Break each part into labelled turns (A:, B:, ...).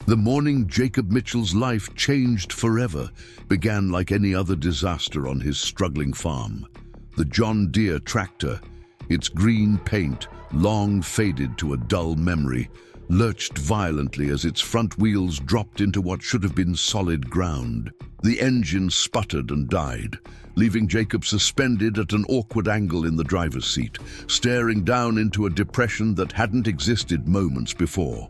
A: The morning Jacob Mitchell's life changed forever began like any other disaster on his struggling farm. The John Deere tractor, its green paint long faded to a dull memory, lurched violently as its front wheels dropped into what should have been solid ground. The engine sputtered and died, leaving Jacob suspended at an awkward angle in the driver's seat, staring down into a depression that hadn't existed moments before.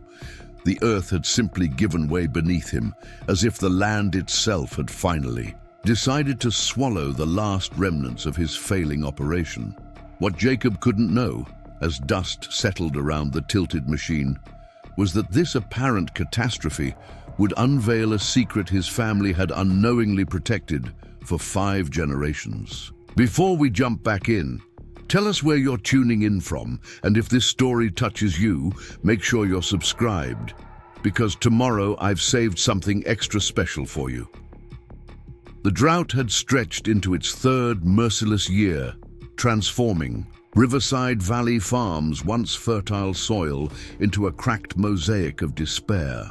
A: The earth had simply given way beneath him, as if the land itself had finally decided to swallow the last remnants of his failing operation. What Jacob couldn't know, as dust settled around the tilted machine, was that this apparent catastrophe would unveil a secret his family had unknowingly protected for 5 generations. Before we jump back in, tell us where you're tuning in from, and if this story touches you, make sure you're subscribed, because tomorrow I've saved something extra special for you. The drought had stretched into its 3rd merciless year, transforming Riverside Valley Farm's once fertile soil into a cracked mosaic of despair.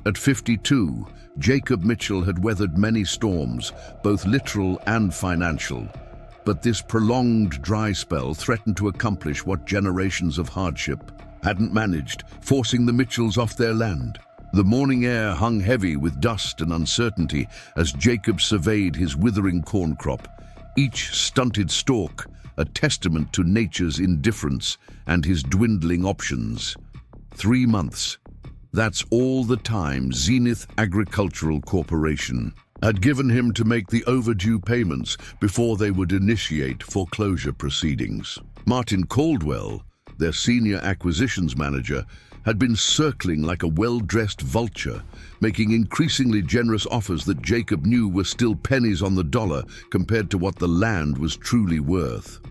A: At 52, Jacob Mitchell had weathered many storms, both literal and financial. But this prolonged dry spell threatened to accomplish what generations of hardship hadn't managed, forcing the Mitchells off their land. The morning air hung heavy with dust and uncertainty as Jacob surveyed his withering corn crop, each stunted stalk a testament to nature's indifference and his dwindling options. 3 months. That's all the time Zenith Agricultural Corporation had given him to make the overdue payments before they would initiate foreclosure proceedings. Martin Caldwell, their senior acquisitions manager, had been circling like a well-dressed vulture, making increasingly generous offers that Jacob knew were still pennies on the dollar compared to what the land was truly worth.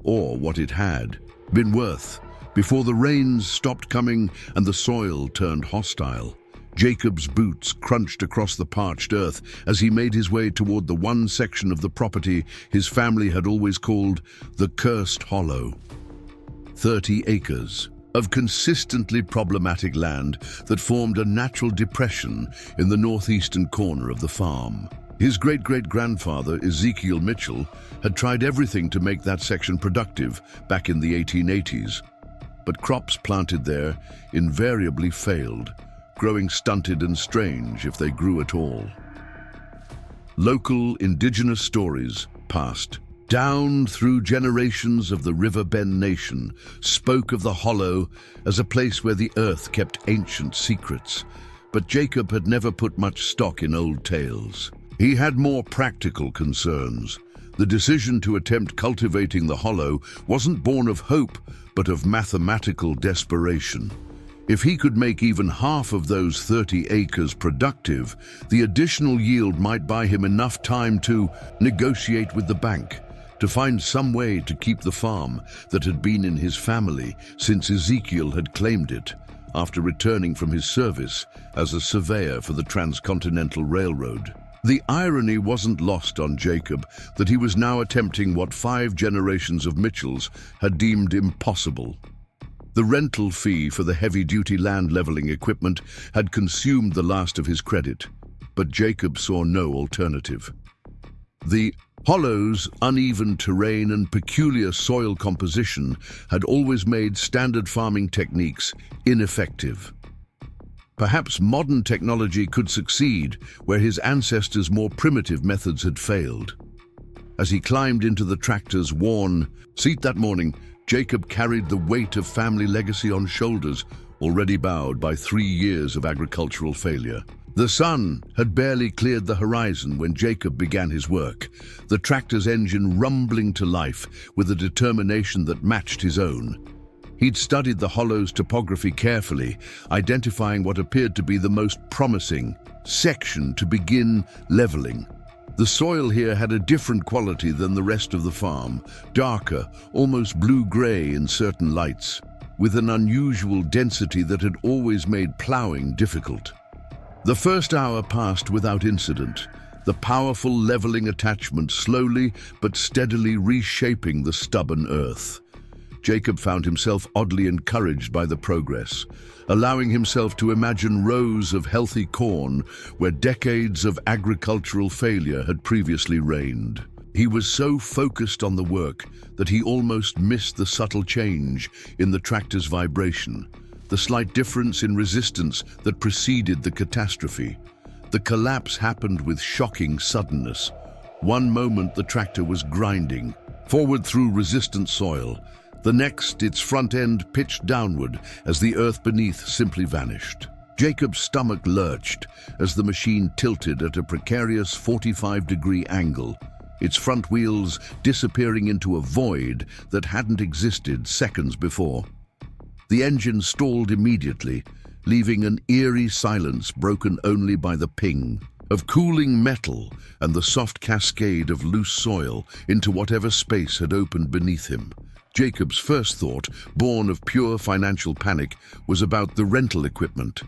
A: Or what it had been worth before the rains stopped coming and the soil turned hostile. Jacob's boots crunched across the parched earth as he made his way toward the one section of the property his family had always called the Cursed Hollow. 30 acres of consistently problematic land that formed a natural depression in the northeastern corner of the farm. His great-great-grandfather, Ezekiel Mitchell, had tried everything to make that section productive back in the 1880s. But crops planted there invariably failed, growing stunted and strange if they grew at all. Local indigenous stories passed down through generations of the River Bend Nation spoke of the hollow as a place where the earth kept ancient secrets, but Jacob had never put much stock in old tales. He had more practical concerns. The decision to attempt cultivating the hollow wasn't born of hope, but of mathematical desperation. If he could make even half of those 30 acres productive, the additional yield might buy him enough time to negotiate with the bank, to find some way to keep the farm that had been in his family since Ezekiel had claimed it, after returning from his service as a surveyor for the Transcontinental Railroad. The irony wasn't lost on Jacob that he was now attempting what 5 generations of Mitchells had deemed impossible. The rental fee for the heavy-duty land leveling equipment had consumed the last of his credit, but Jacob saw no alternative. The hollow's uneven terrain and peculiar soil composition had always made standard farming techniques ineffective. Perhaps modern technology could succeed where his ancestors' more primitive methods had failed. As he climbed into the tractor's worn seat that morning, Jacob carried the weight of family legacy on shoulders already bowed by 3 years of agricultural failure. The sun had barely cleared the horizon when Jacob began his work, the tractor's engine rumbling to life with a determination that matched his own. He'd studied the hollow's topography carefully, identifying what appeared to be the most promising section to begin leveling. The soil here had a different quality than the rest of the farm, darker, almost blue-gray in certain lights, with an unusual density that had always made plowing difficult. The first hour passed without incident, the powerful leveling attachment slowly but steadily reshaping the stubborn earth. Jacob found himself oddly encouraged by the progress, allowing himself to imagine rows of healthy corn where decades of agricultural failure had previously reigned. He was so focused on the work that he almost missed the subtle change in the tractor's vibration, the slight difference in resistance that preceded the catastrophe. The collapse happened with shocking suddenness. One moment the tractor was grinding forward through resistant soil. The next, its front end pitched downward as the earth beneath simply vanished. Jacob's stomach lurched as the machine tilted at a precarious 45-degree angle, its front wheels disappearing into a void that hadn't existed seconds before. The engine stalled immediately, leaving an eerie silence broken only by the ping of cooling metal and the soft cascade of loose soil into whatever space had opened beneath him. Jacob's first thought, born of pure financial panic, was about the rental equipment.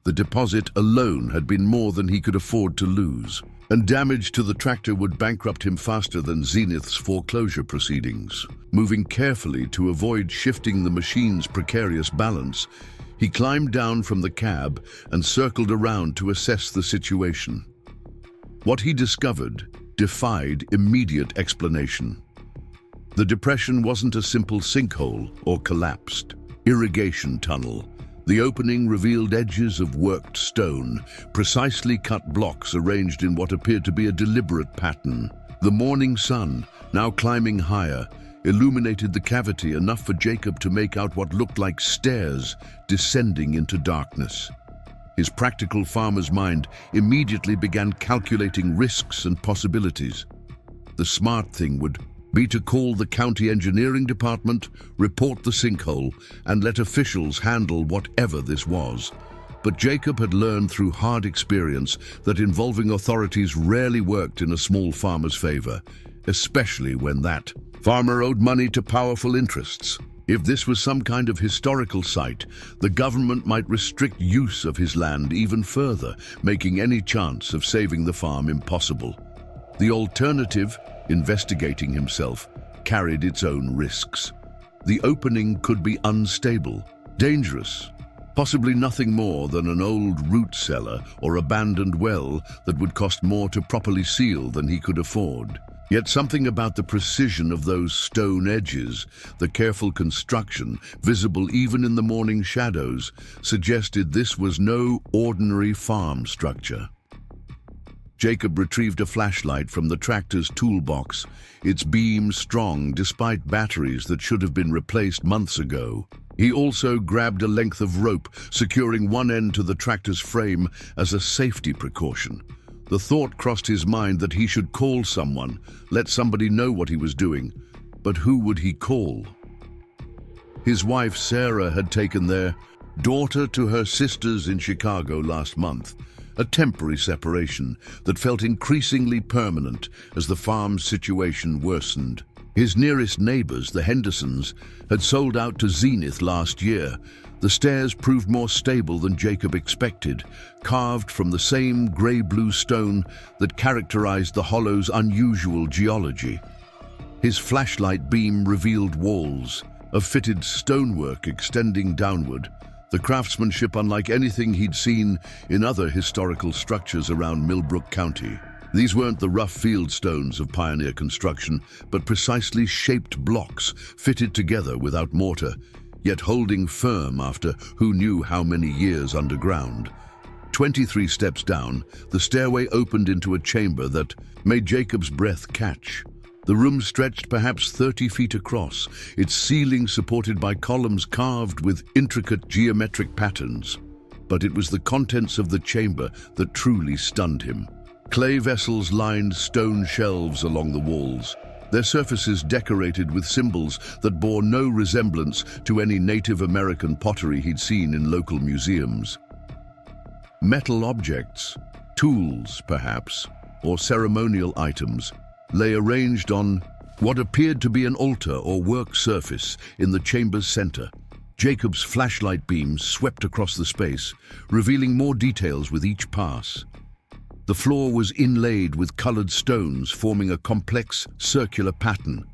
A: The deposit alone had been more than he could afford to lose, and damage to the tractor would bankrupt him faster than Zenith's foreclosure proceedings. Moving carefully to avoid shifting the machine's precarious balance, he climbed down from the cab and circled around to assess the situation. What he discovered defied immediate explanation. The depression wasn't a simple sinkhole or collapsed irrigation tunnel. The opening revealed edges of worked stone, precisely cut blocks arranged in what appeared to be a deliberate pattern. The morning sun, now climbing higher, illuminated the cavity enough for Jacob to make out what looked like stairs descending into darkness. His practical farmer's mind immediately began calculating risks and possibilities. The smart thing would be to call the county engineering department, report the sinkhole, and let officials handle whatever this was. But Jacob had learned through hard experience that involving authorities rarely worked in a small farmer's favor, especially when that farmer owed money to powerful interests. If this was some kind of historical site, the government might restrict use of his land even further, making any chance of saving the farm impossible. The alternative, investigating himself, carried its own risks. The opening could be unstable, dangerous, possibly nothing more than an old root cellar or abandoned well that would cost more to properly seal than he could afford. Yet something about the precision of those stone edges, the careful construction, visible even in the morning shadows, suggested this was no ordinary farm structure. Jacob retrieved a flashlight from the tractor's toolbox, its beam strong despite batteries that should have been replaced months ago. He also grabbed a length of rope, securing one end to the tractor's frame as a safety precaution. The thought crossed his mind that he should call someone, let somebody know what he was doing. But who would he call? His wife Sarah had taken their daughter to her sisters in Chicago last month, a temporary separation that felt increasingly permanent as the farm's situation worsened. His nearest neighbors, the Hendersons, had sold out to Zenith last year. The stairs proved more stable than Jacob expected, carved from the same grey-blue stone that characterized the hollow's unusual geology. His flashlight beam revealed walls of fitted stonework extending downward, the craftsmanship unlike anything he'd seen in other historical structures around Millbrook County. These weren't the rough field stones of pioneer construction, but precisely shaped blocks fitted together without mortar, yet holding firm after who knew how many years underground. 23 steps down, the stairway opened into a chamber that made Jacob's breath catch. The room stretched perhaps 30 feet across, its ceiling supported by columns carved with intricate geometric patterns. But it was the contents of the chamber that truly stunned him. Clay vessels lined stone shelves along the walls, their surfaces decorated with symbols that bore no resemblance to any Native American pottery he'd seen in local museums. Metal objects, tools perhaps, or ceremonial items, lay arranged on what appeared to be an altar or work surface in the chamber's center. Jacob's flashlight beams swept across the space, revealing more details with each pass. The floor was inlaid with colored stones forming a complex circular pattern,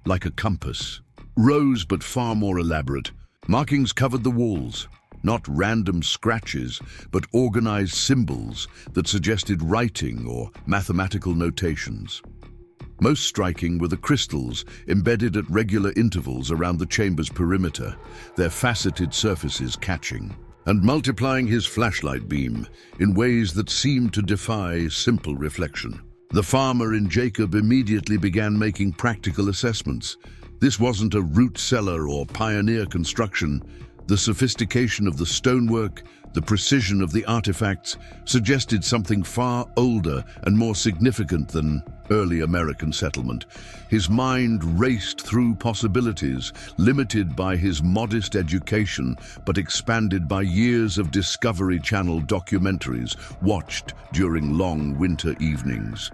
A: like a compass. rose but far more elaborate. Markings covered the walls, not random scratches, but organized symbols that suggested writing or mathematical notations. Most striking were the crystals embedded at regular intervals around the chamber's perimeter, their faceted surfaces catching and multiplying his flashlight beam in ways that seemed to defy simple reflection. The farmer in Jacob immediately began making practical assessments. This wasn't a root cellar or pioneer construction. The sophistication of the stonework, the precision of the artifacts, suggested something far older and more significant than early American settlement. His mind raced through possibilities, limited by his modest education, but expanded by years of Discovery Channel documentaries watched during long winter evenings.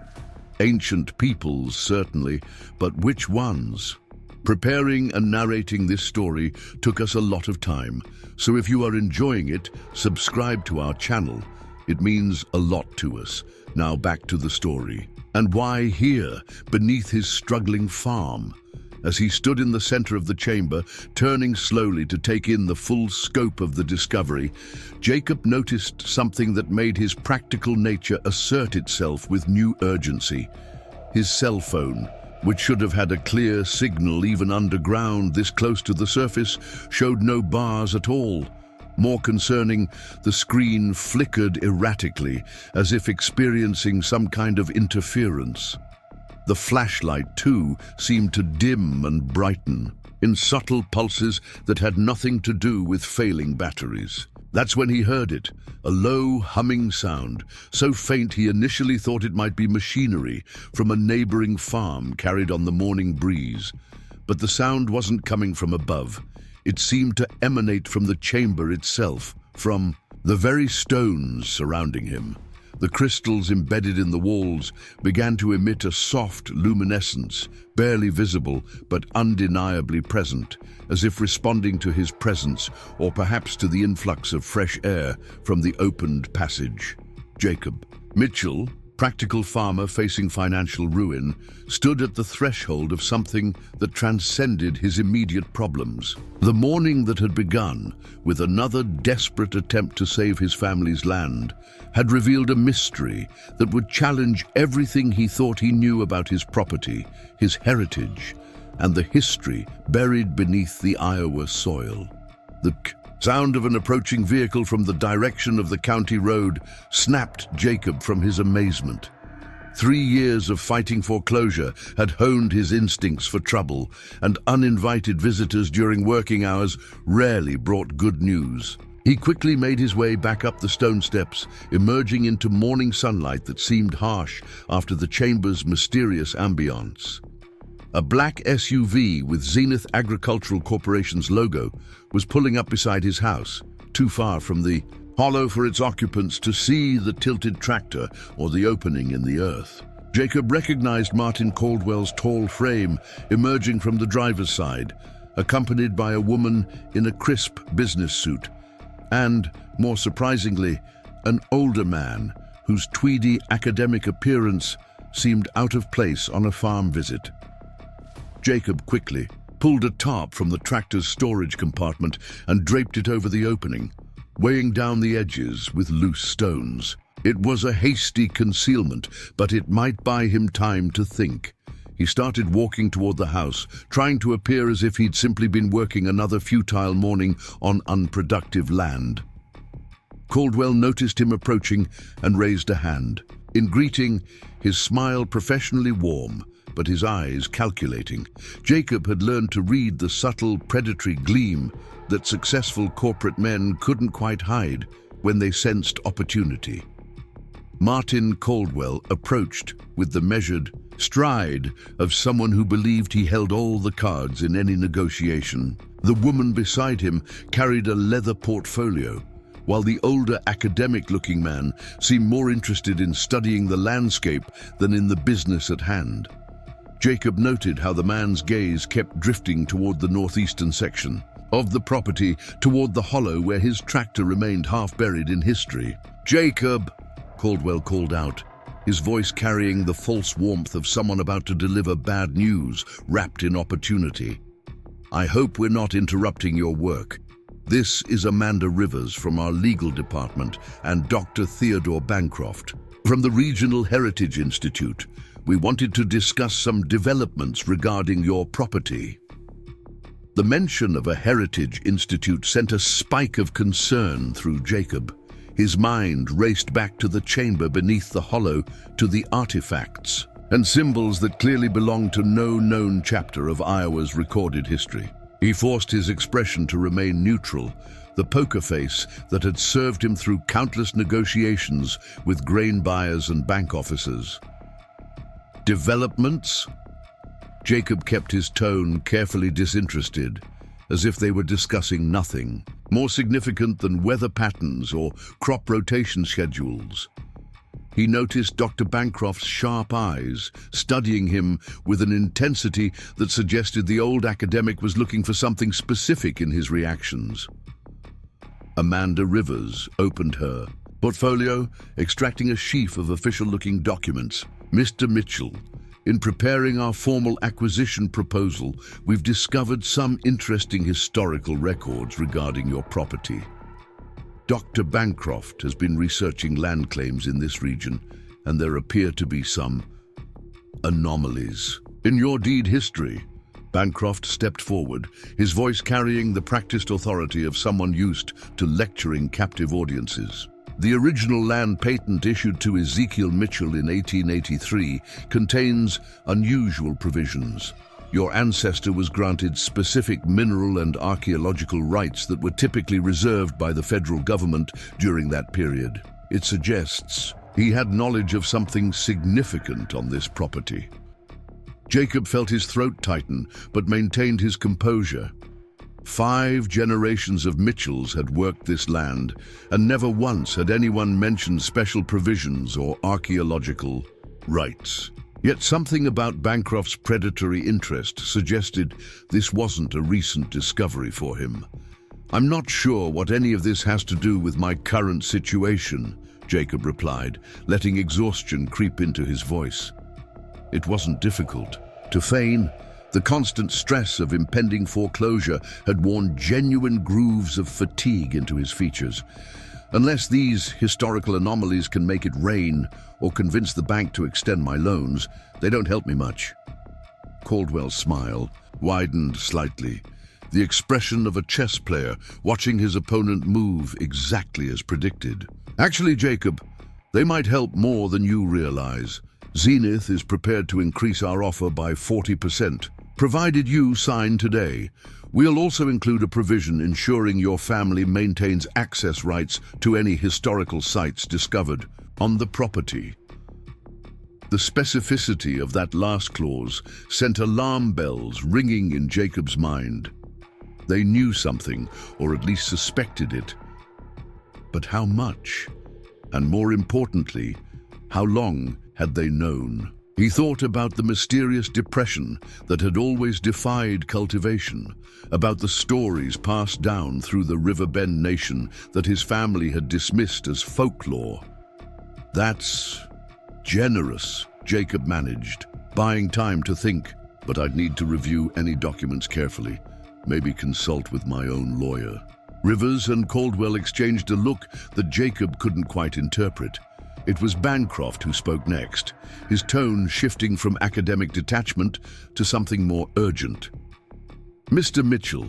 A: Ancient peoples, certainly, but which ones? Preparing and narrating this story took us a lot of time, so if you are enjoying it, subscribe to our channel. It means a lot to us. Now back to the story. And why here, beneath his struggling farm? As he stood in the center of the chamber, turning slowly to take in the full scope of the discovery, Jacob noticed something that made his practical nature assert itself with new urgency. His cell phone, which should have had a clear signal even underground this close to the surface, showed no bars at all. More concerning, the screen flickered erratically, as if experiencing some kind of interference. The flashlight, too, seemed to dim and brighten, in subtle pulses that had nothing to do with failing batteries. That's when he heard it, a low humming sound, so faint he initially thought it might be machinery from a neighboring farm carried on the morning breeze. But the sound wasn't coming from above. It seemed to emanate from the chamber itself, from the very stones surrounding him. The crystals embedded in the walls began to emit a soft luminescence, barely visible but undeniably present, as if responding to his presence or perhaps to the influx of fresh air from the opened passage. Jacob Mitchell, practical farmer facing financial ruin, stood at the threshold of something that transcended his immediate problems. The morning that had begun with another desperate attempt to save his family's land had revealed a mystery that would challenge everything he thought he knew about his property, his heritage, and the history buried beneath the Iowa soil. The sound of an approaching vehicle from the direction of the county road snapped Jacob from his amazement. 3 years of fighting foreclosure had honed his instincts for trouble, and uninvited visitors during working hours rarely brought good news. He quickly made his way back up the stone steps, emerging into morning sunlight that seemed harsh after the chamber's mysterious ambience. A black SUV with Zenith Agricultural Corporation's logo was pulling up beside his house, too far from the hollow for its occupants to see the tilted tractor or the opening in the earth. Jacob recognized Martin Caldwell's tall frame emerging from the driver's side, accompanied by a woman in a crisp business suit, and, more surprisingly, an older man whose tweedy academic appearance seemed out of place on a farm visit. Jacob quickly pulled a tarp from the tractor's storage compartment and draped it over the opening, weighing down the edges with loose stones. It was a hasty concealment, but it might buy him time to think. He started walking toward the house, trying to appear as if he'd simply been working another futile morning on unproductive land. Caldwell noticed him approaching and raised a hand. In greeting, his smile professionally warm, but his eyes calculating. Jacob had learned to read the subtle predatory gleam that successful corporate men couldn't quite hide when they sensed opportunity. Martin Caldwell approached with the measured stride of someone who believed he held all the cards in any negotiation. The woman beside him carried a leather portfolio, while the older academic-looking man seemed more interested in studying the landscape than in the business at hand. Jacob noted how the man's gaze kept drifting toward the northeastern section of the property, toward the hollow where his tractor remained half buried in history. "Jacob," Caldwell called out, his voice carrying the false warmth of someone about to deliver bad news wrapped in opportunity. I hope we're not interrupting your work. This is Amanda Rivers from our legal department and Dr. Theodore Bancroft from the Regional Heritage Institute. We wanted to discuss some developments regarding your property. The mention of a Heritage Institute sent a spike of concern through Jacob. His mind raced back to the chamber beneath the hollow, to the artifacts and symbols that clearly belonged to no known chapter of Iowa's recorded history. He forced his expression to remain neutral, the poker face that had served him through countless negotiations with grain buyers and bank officers. Developments? Jacob kept his tone carefully disinterested, as if they were discussing nothing more significant than weather patterns or crop rotation schedules. He noticed Dr. Bancroft's sharp eyes, studying him with an intensity that suggested the old academic was looking for something specific in his reactions. Amanda Rivers opened her portfolio, extracting a sheaf of official-looking documents. Mr. Mitchell, in preparing our formal acquisition proposal, we've discovered some interesting historical records regarding your property. Dr. Bancroft has been researching land claims in this region, and there appear to be some anomalies. In your deed history, Bancroft stepped forward, his voice carrying the practiced authority of someone used to lecturing captive audiences. The original land patent issued to Ezekiel Mitchell in 1883 contains unusual provisions. Your ancestor was granted specific mineral and archaeological rights that were typically reserved by the federal government during that period. It suggests he had knowledge of something significant on this property. Jacob felt his throat tighten, but maintained his composure. 5 generations of Mitchells had worked this land, and never once had anyone mentioned special provisions or archaeological rights. Yet something about Bancroft's predatory interest suggested this wasn't a recent discovery for him. I'm not sure what any of this has to do with my current situation, Jacob replied, letting exhaustion creep into his voice. It wasn't difficult to feign. The constant stress of impending foreclosure had worn genuine grooves of fatigue into his features. Unless these historical anomalies can make it rain or convince the bank to extend my loans, they don't help me much. Caldwell's smile widened slightly, the expression of a chess player watching his opponent move exactly as predicted. Actually, Jacob, they might help more than you realize. Zenith is prepared to increase our offer by 40%, provided you sign today. We'll also include a provision ensuring your family maintains access rights to any historical sites discovered on the property. The specificity of that last clause sent alarm bells ringing in Jacob's mind. They knew something, or at least suspected it. But how much? And more importantly, how long had they known? He thought about the mysterious depression that had always defied cultivation, about the stories passed down through the Riverbend Nation that his family had dismissed as folklore. That's generous, Jacob managed, buying time to think, but I'd need to review any documents carefully, maybe consult with my own lawyer. Rivers and Caldwell exchanged a look that Jacob couldn't quite interpret. It was Bancroft who spoke next, his tone shifting from academic detachment to something more urgent. Mr. Mitchell,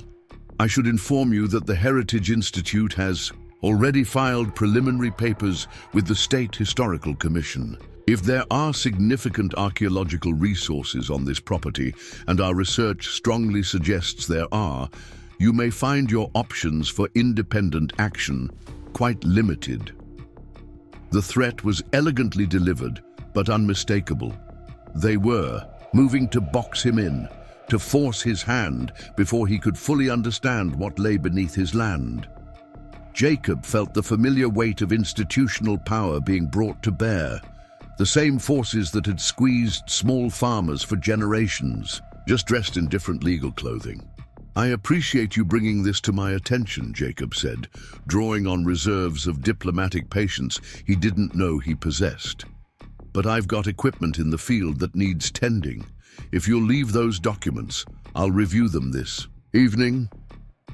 A: I should inform you that the Heritage Institute has already filed preliminary papers with the State Historical Commission. If there are significant archaeological resources on this property, and our research strongly suggests there are, you may find your options for independent action quite limited. The threat was elegantly delivered, but unmistakable. They were moving to box him in, to force his hand before he could fully understand what lay beneath his land. Jacob felt the familiar weight of institutional power being brought to bear, the same forces that had squeezed small farmers for generations, just dressed in different legal clothing. I appreciate you bringing this to my attention, Jacob said, drawing on reserves of diplomatic patience he didn't know he possessed. But I've got equipment in the field that needs tending. If you'll leave those documents, I'll review them this Evening.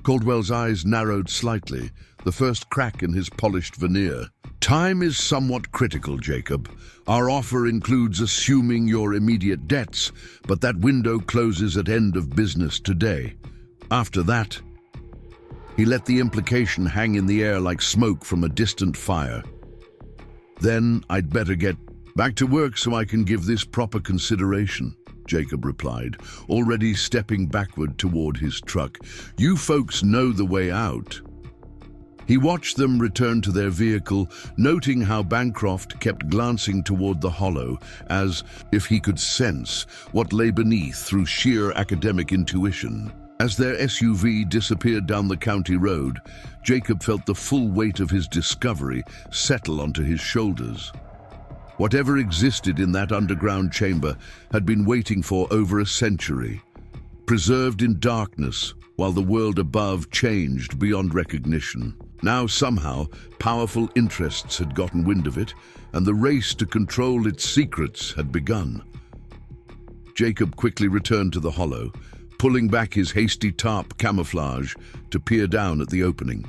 A: Caldwell's eyes narrowed slightly, the first crack in his polished veneer. Time is somewhat critical, Jacob. Our offer includes assuming your immediate debts, but that window closes at end of business today. After that, he let the implication hang in the air like smoke from a distant fire. Then I'd better get back to work so I can give this proper consideration, Jacob replied, already stepping backward toward his truck. You folks know the way out. He watched them return to their vehicle, noting how Bancroft kept glancing toward the hollow, as if he could sense what lay beneath through sheer academic intuition. As their SUV disappeared down the county road, Jacob felt the full weight of his discovery settle onto his shoulders. Whatever existed in that underground chamber had been waiting for over a century, preserved in darkness while the world above changed beyond recognition. Now somehow, powerful interests had gotten wind of it, and the race to control its secrets had begun. Jacob quickly returned to the hollow, pulling back his hasty tarp camouflage to peer down at the opening.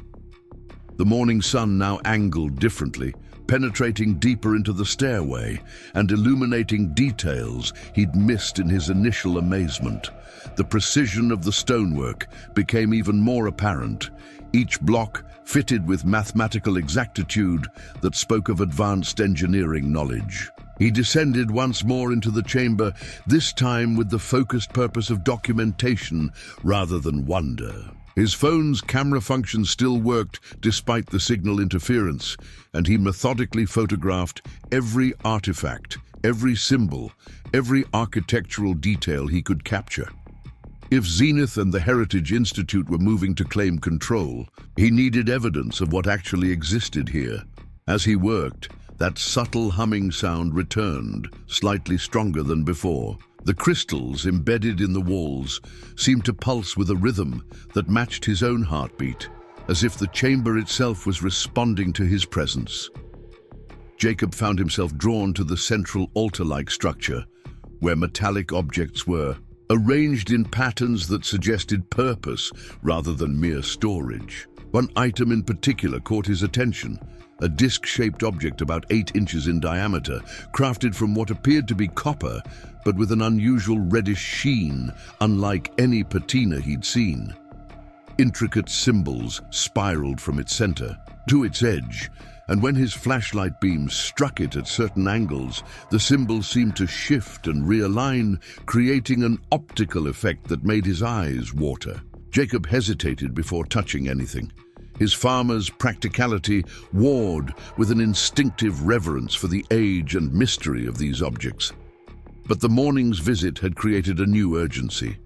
A: The morning sun now angled differently, penetrating deeper into the stairway and illuminating details he'd missed in his initial amazement. The precision of the stonework became even more apparent, each block fitted with mathematical exactitude that spoke of advanced engineering knowledge. He descended once more into the chamber, this time with the focused purpose of documentation rather than wonder. His phone's camera function still worked despite the signal interference, and he methodically photographed every artifact, every symbol, every architectural detail he could capture. If Zenith and the Heritage Institute were moving to claim control, he needed evidence of what actually existed here. As he worked, that subtle humming sound returned, slightly stronger than before. The crystals embedded in the walls seemed to pulse with a rhythm that matched his own heartbeat, as if the chamber itself was responding to his presence. Jacob found himself drawn to the central altar-like structure, where metallic objects were arranged in patterns that suggested purpose rather than mere storage. One item in particular caught his attention, a disc-shaped object about 8 inches in diameter, crafted from what appeared to be copper, but with an unusual reddish sheen, unlike any patina he'd seen. Intricate symbols spiraled from its center to its edge, and when his flashlight beams struck it at certain angles, the symbols seemed to shift and realign, creating an optical effect that made his eyes water. Jacob hesitated before touching anything. His farmer's practicality warred with an instinctive reverence for the age and mystery of these objects. But the morning's visit had created a new urgency.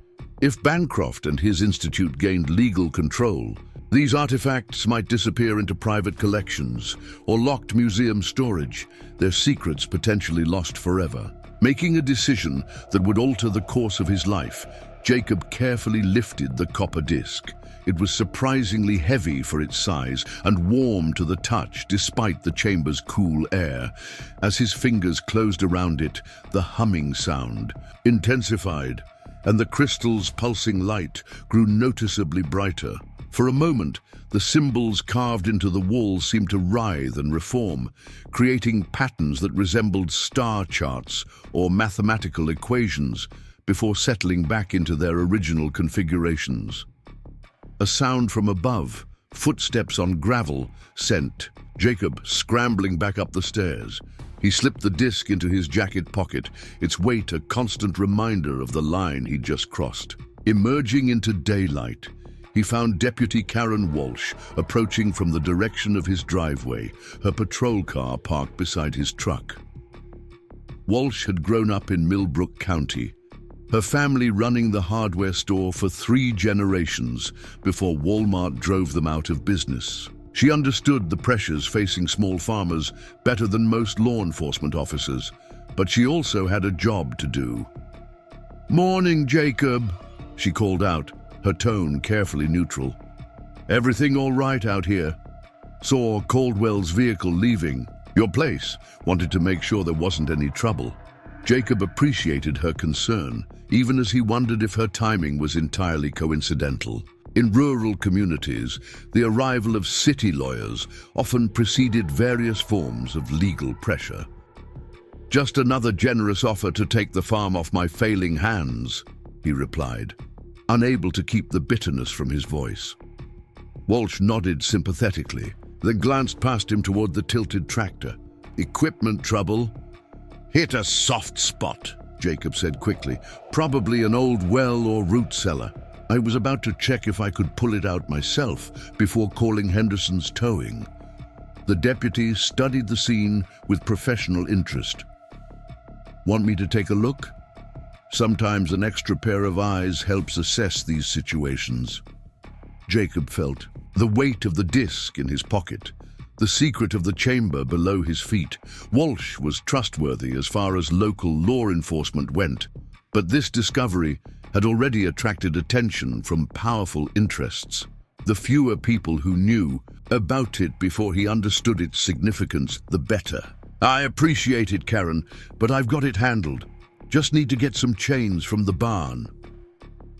A: If Bancroft and his institute gained legal control, these artifacts might disappear into private collections or locked museum storage, their secrets potentially lost forever. Making a decision that would alter the course of his life, Jacob carefully lifted the copper disc. It was surprisingly heavy for its size and warm to the touch despite the chamber's cool air. As his fingers closed around it, the humming sound intensified, and the crystal's pulsing light grew noticeably brighter. For a moment, the symbols carved into the wall seemed to writhe and reform, creating patterns that resembled star charts or mathematical equations before settling back into their original configurations. A sound from above, footsteps on gravel, sent Jacob scrambling back up the stairs. He slipped the disc into his jacket pocket, its weight a constant reminder of the line he'd just crossed. Emerging into daylight, he found Deputy Karen Walsh approaching from the direction of his driveway, her patrol car parked beside his truck. Walsh had grown up in Millbrook County, her family running the hardware store for 3 generations before Walmart drove them out of business. She understood the pressures facing small farmers better than most law enforcement officers, but she also had a job to do. "Morning, Jacob," she called out, her tone carefully neutral. "Everything all right out here? Saw Caldwell's vehicle leaving. Your place. Wanted to make sure there wasn't any trouble." Jacob appreciated her concern, even as he wondered if her timing was entirely coincidental. In rural communities, the arrival of city lawyers often preceded various forms of legal pressure. "Just another generous offer to take the farm off my failing hands," he replied, unable to keep the bitterness from his voice. Walsh nodded sympathetically, then glanced past him toward the tilted tractor. "Equipment trouble?" "Hit a soft spot," Jacob said quickly. "Probably an old well or root cellar. I was about to check if I could pull it out myself before calling Henderson's towing." The deputy studied the scene with professional interest. "Want me to take a look?" Sometimes an extra pair of eyes helps assess these situations. Jacob felt the weight of the disc in his pocket, the secret of the chamber below his feet. Walsh was trustworthy as far as local law enforcement went, but this discovery had already attracted attention from powerful interests. The fewer people who knew about it before he understood its significance, the better. "I appreciate it, Karen, but I've got it handled. Just need to get some chains from the barn."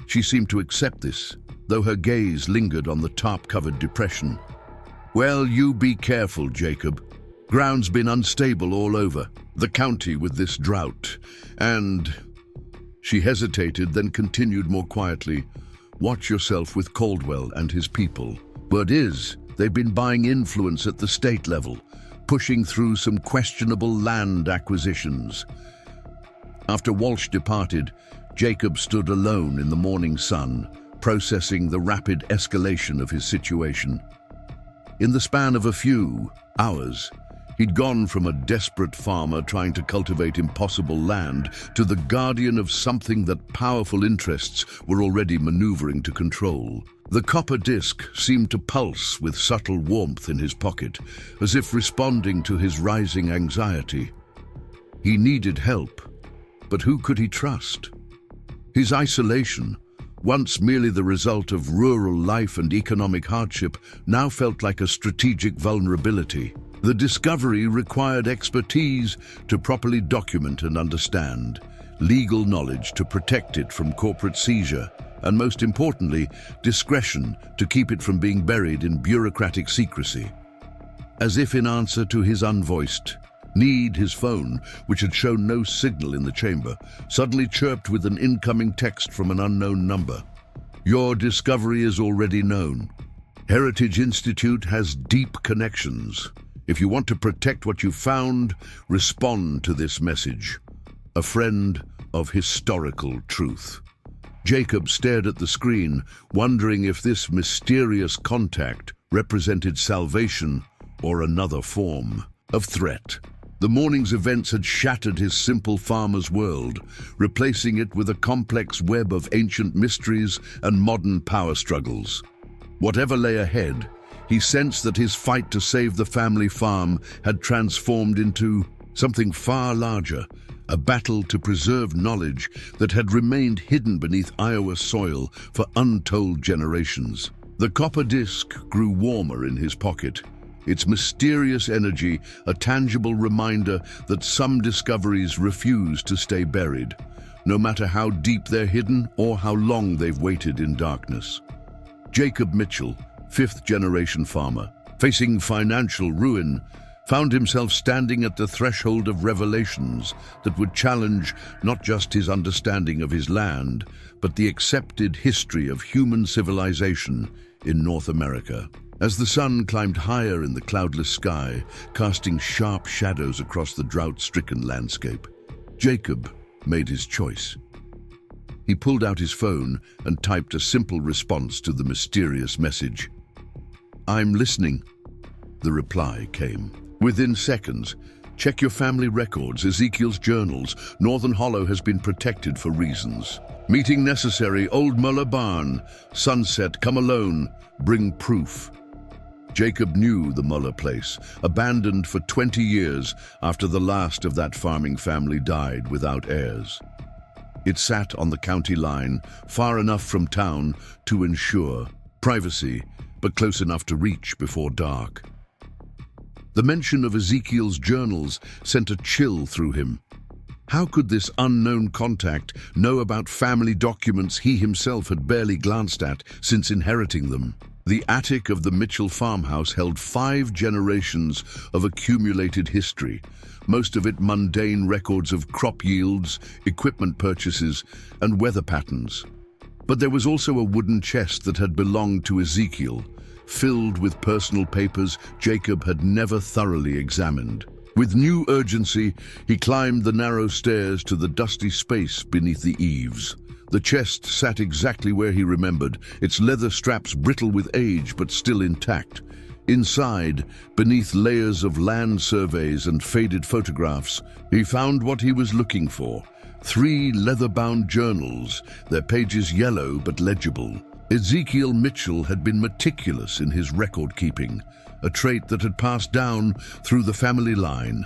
A: She seemed to accept this, though her gaze lingered on the tarp-covered depression. "Well, you be careful, Jacob. Ground's been unstable all over the county with this drought, and..." She hesitated, then continued more quietly, "Watch yourself with Caldwell and his people. Word is, they've been buying influence at the state level, pushing through some questionable land acquisitions." After Walsh departed, Jacob stood alone in the morning sun, processing the rapid escalation of his situation. In the span of a few hours, he'd gone from a desperate farmer trying to cultivate impossible land to the guardian of something that powerful interests were already maneuvering to control. The copper disc seemed to pulse with subtle warmth in his pocket, as if responding to his rising anxiety. He needed help, but who could he trust? His isolation, once merely the result of rural life and economic hardship, now felt like a strategic vulnerability. The discovery required expertise to properly document and understand, legal knowledge to protect it from corporate seizure, and most importantly, discretion to keep it from being buried in bureaucratic secrecy. As if in answer to his unvoiced need, his phone, which had shown no signal in the chamber, suddenly chirped with an incoming text from an unknown number. "Your discovery is already known. Heritage Institute has deep connections. If you want to protect what you found, respond to this message. A friend of historical truth." Jacob stared at the screen, wondering if this mysterious contact represented salvation or another form of threat. The morning's events had shattered his simple farmer's world, replacing it with a complex web of ancient mysteries and modern power struggles. Whatever lay ahead, he sensed that his fight to save the family farm had transformed into something far larger, a battle to preserve knowledge that had remained hidden beneath Iowa soil for untold generations. The copper disc grew warmer in his pocket, its mysterious energy a tangible reminder that some discoveries refuse to stay buried, no matter how deep they're hidden or how long they've waited in darkness. Jacob Mitchell, fifth-generation farmer, facing financial ruin, found himself standing at the threshold of revelations that would challenge not just his understanding of his land, but the accepted history of human civilization in North America. As the sun climbed higher in the cloudless sky, casting sharp shadows across the drought-stricken landscape, Jacob made his choice. He pulled out his phone and typed a simple response to the mysterious message. "I'm listening." The reply came. Within seconds, "Check your family records, Ezekiel's journals. Northern Hollow has been protected for reasons. Meeting necessary, Old Muller Barn. Sunset, come alone, bring proof." Jacob knew the Muller place, abandoned for 20 years after the last of that farming family died without heirs. It sat on the county line, far enough from town to ensure privacy, but close enough to reach before dark. The mention of Ezekiel's journals sent a chill through him. How could this unknown contact know about family documents he himself had barely glanced at since inheriting them? The attic of the Mitchell farmhouse held 5 generations of accumulated history, most of it mundane records of crop yields, equipment purchases, and weather patterns. But there was also a wooden chest that had belonged to Ezekiel, filled with personal papers Jacob had never thoroughly examined. With new urgency, he climbed the narrow stairs to the dusty space beneath the eaves. The chest sat exactly where he remembered, its leather straps brittle with age but still intact. Inside, beneath layers of land surveys and faded photographs, he found what he was looking for: 3 leather-bound journals, their pages yellow but legible. Ezekiel Mitchell had been meticulous in his record-keeping, a trait that had passed down through the family line.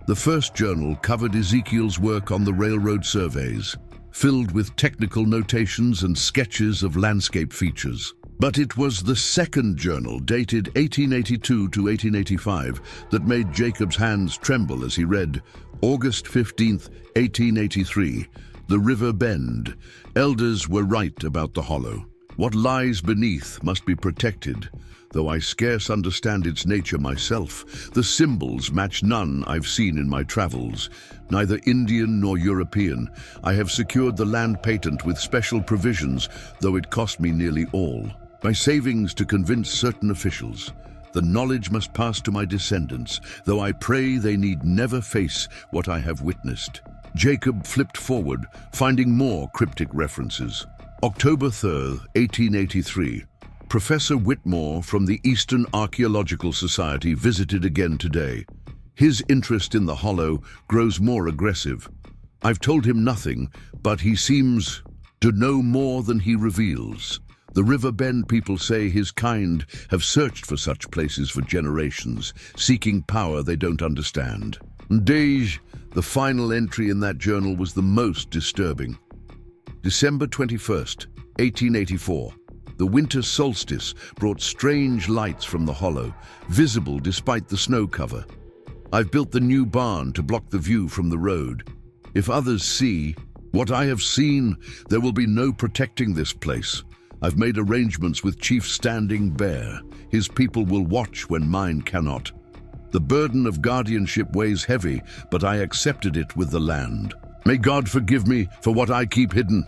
A: The first journal covered Ezekiel's work on the railroad surveys, filled with technical notations and sketches of landscape features. But it was the second journal, dated 1882 to 1885, that made Jacob's hands tremble as he read, August 15th, 1883, the river bend. Elders were right about the hollow. What lies beneath must be protected, though I scarce understand its nature myself. The symbols match none I've seen in my travels, neither Indian nor European. I have secured the land patent with special provisions, though it cost me nearly all. My savings to convince certain officials. The knowledge must pass to my descendants, though I pray they need never face what I have witnessed. Jacob flipped forward, finding more cryptic references. October 3rd, 1883. Professor Whitmore from the Eastern Archaeological Society visited again today. His interest in the hollow grows more aggressive. I've told him nothing, but he seems to know more than he reveals. The River Bend people say his kind have searched for such places for generations, seeking power they don't understand. Ndej, the final entry in that journal, was the most disturbing. December 21st, 1884. The winter solstice brought strange lights from the hollow, visible despite the snow cover. I've built the new barn to block the view from the road. If others see what I have seen, there will be no protecting this place. I've made arrangements with Chief Standing Bear. His people will watch when mine cannot. The burden of guardianship weighs heavy, but I accepted it with the land. May God forgive me for what I keep hidden.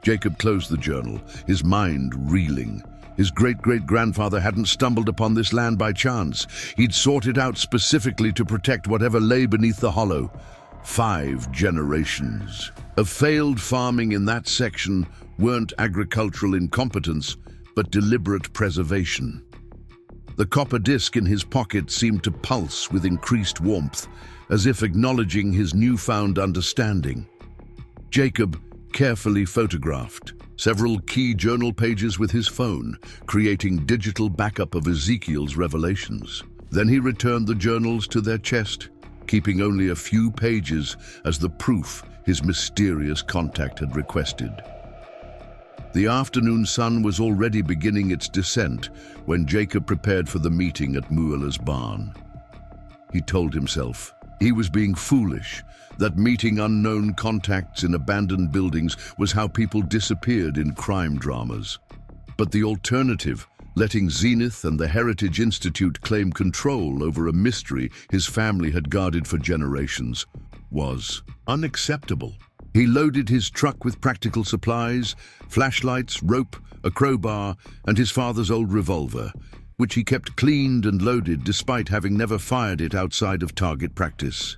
A: Jacob closed the journal, his mind reeling. His great-great-grandfather hadn't stumbled upon this land by chance. He'd sought it out specifically to protect whatever lay beneath the hollow. 5 generations of failed farming in that section weren't agricultural incompetence, but deliberate preservation. The copper disc in his pocket seemed to pulse with increased warmth, as if acknowledging his newfound understanding. Jacob carefully photographed several key journal pages with his phone, creating digital backup of Ezekiel's revelations. Then he returned the journals to their chest, keeping only a few pages as the proof his mysterious contact had requested. The afternoon sun was already beginning its descent when Jacob prepared for the meeting at Mueller's barn. He told himself he was being foolish, that meeting unknown contacts in abandoned buildings was how people disappeared in crime dramas. But the alternative, letting Zenith and the Heritage Institute claim control over a mystery his family had guarded for generations, was unacceptable. He loaded his truck with practical supplies, flashlights, rope, a crowbar, and his father's old revolver, which he kept cleaned and loaded despite having never fired it outside of target practice.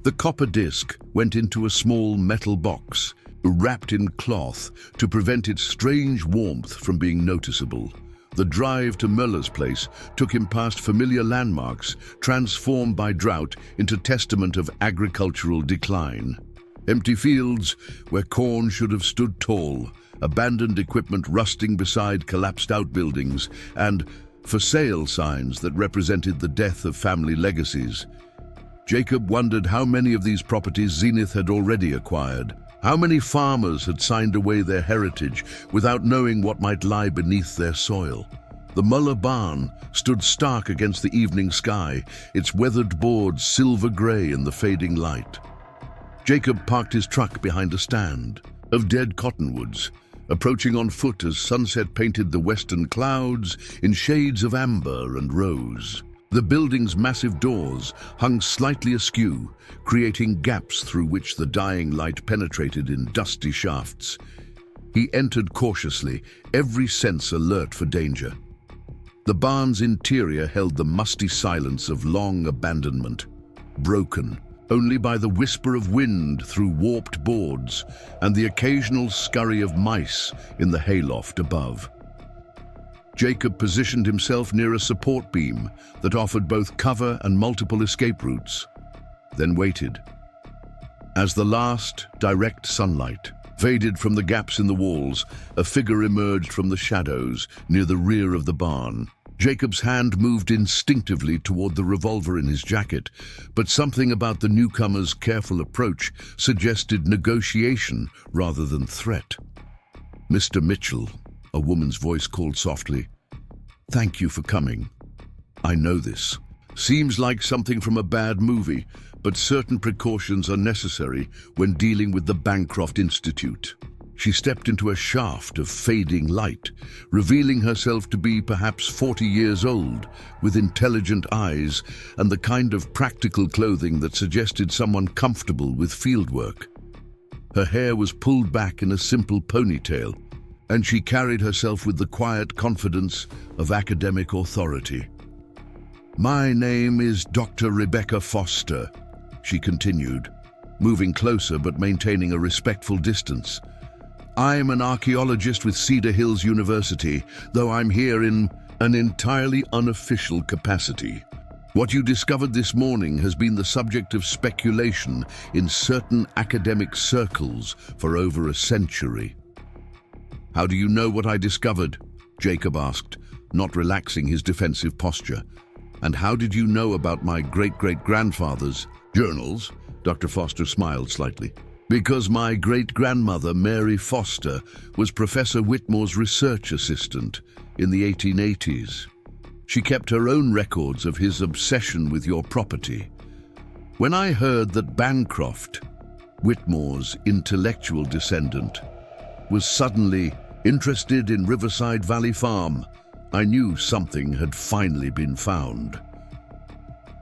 A: The copper disc went into a small metal box, wrapped in cloth to prevent its strange warmth from being noticeable. The drive to Müller's place took him past familiar landmarks, transformed by drought into testament of agricultural decline. Empty fields where corn should have stood tall, abandoned equipment rusting beside collapsed outbuildings, and for sale signs that represented the death of family legacies. Jacob wondered how many of these properties Zenith had already acquired. How many farmers had signed away their heritage without knowing what might lie beneath their soil? The Muller barn stood stark against the evening sky, its weathered boards silver gray in the fading light. Jacob parked his truck behind a stand of dead cottonwoods, approaching on foot as sunset painted the western clouds in shades of amber and rose. The building's massive doors hung slightly askew, creating gaps through which the dying light penetrated in dusty shafts. He entered cautiously, every sense alert for danger. The barn's interior held the musty silence of long abandonment, broken only by the whisper of wind through warped boards and the occasional scurry of mice in the hayloft above. Jacob positioned himself near a support beam that offered both cover and multiple escape routes, then waited. As the last direct sunlight faded from the gaps in the walls, a figure emerged from the shadows near the rear of the barn. Jacob's hand moved instinctively toward the revolver in his jacket, but something about the newcomer's careful approach suggested negotiation rather than threat. "Mr. Mitchell," a woman's voice called softly. "Thank you for coming. I know this. Seems like something from a bad movie, but certain precautions are necessary when dealing with the Bancroft Institute." She stepped into a shaft of fading light, revealing herself to be perhaps 40 years old, with intelligent eyes and the kind of practical clothing that suggested someone comfortable with fieldwork. Her hair was pulled back in a simple ponytail, and she carried herself with the quiet confidence of academic authority. "My name is Dr. Rebecca Foster," she continued, moving closer but maintaining a respectful distance. "I'm an archaeologist with Cedar Hills University, though I'm here in an entirely unofficial capacity. What you discovered this morning has been the subject of speculation in certain academic circles for over a century." "How do you know what I discovered?" Jacob asked, not relaxing his defensive posture. "And how did you know about my great-great-grandfather's journals?" Dr. Foster smiled slightly. "Because my great-grandmother, Mary Foster, was Professor Whitmore's research assistant in the 1880s. She kept her own records of his obsession with your property. When I heard that Bancroft, Whitmore's intellectual descendant, was suddenly interested in Riverside Valley Farm, I knew something had finally been found."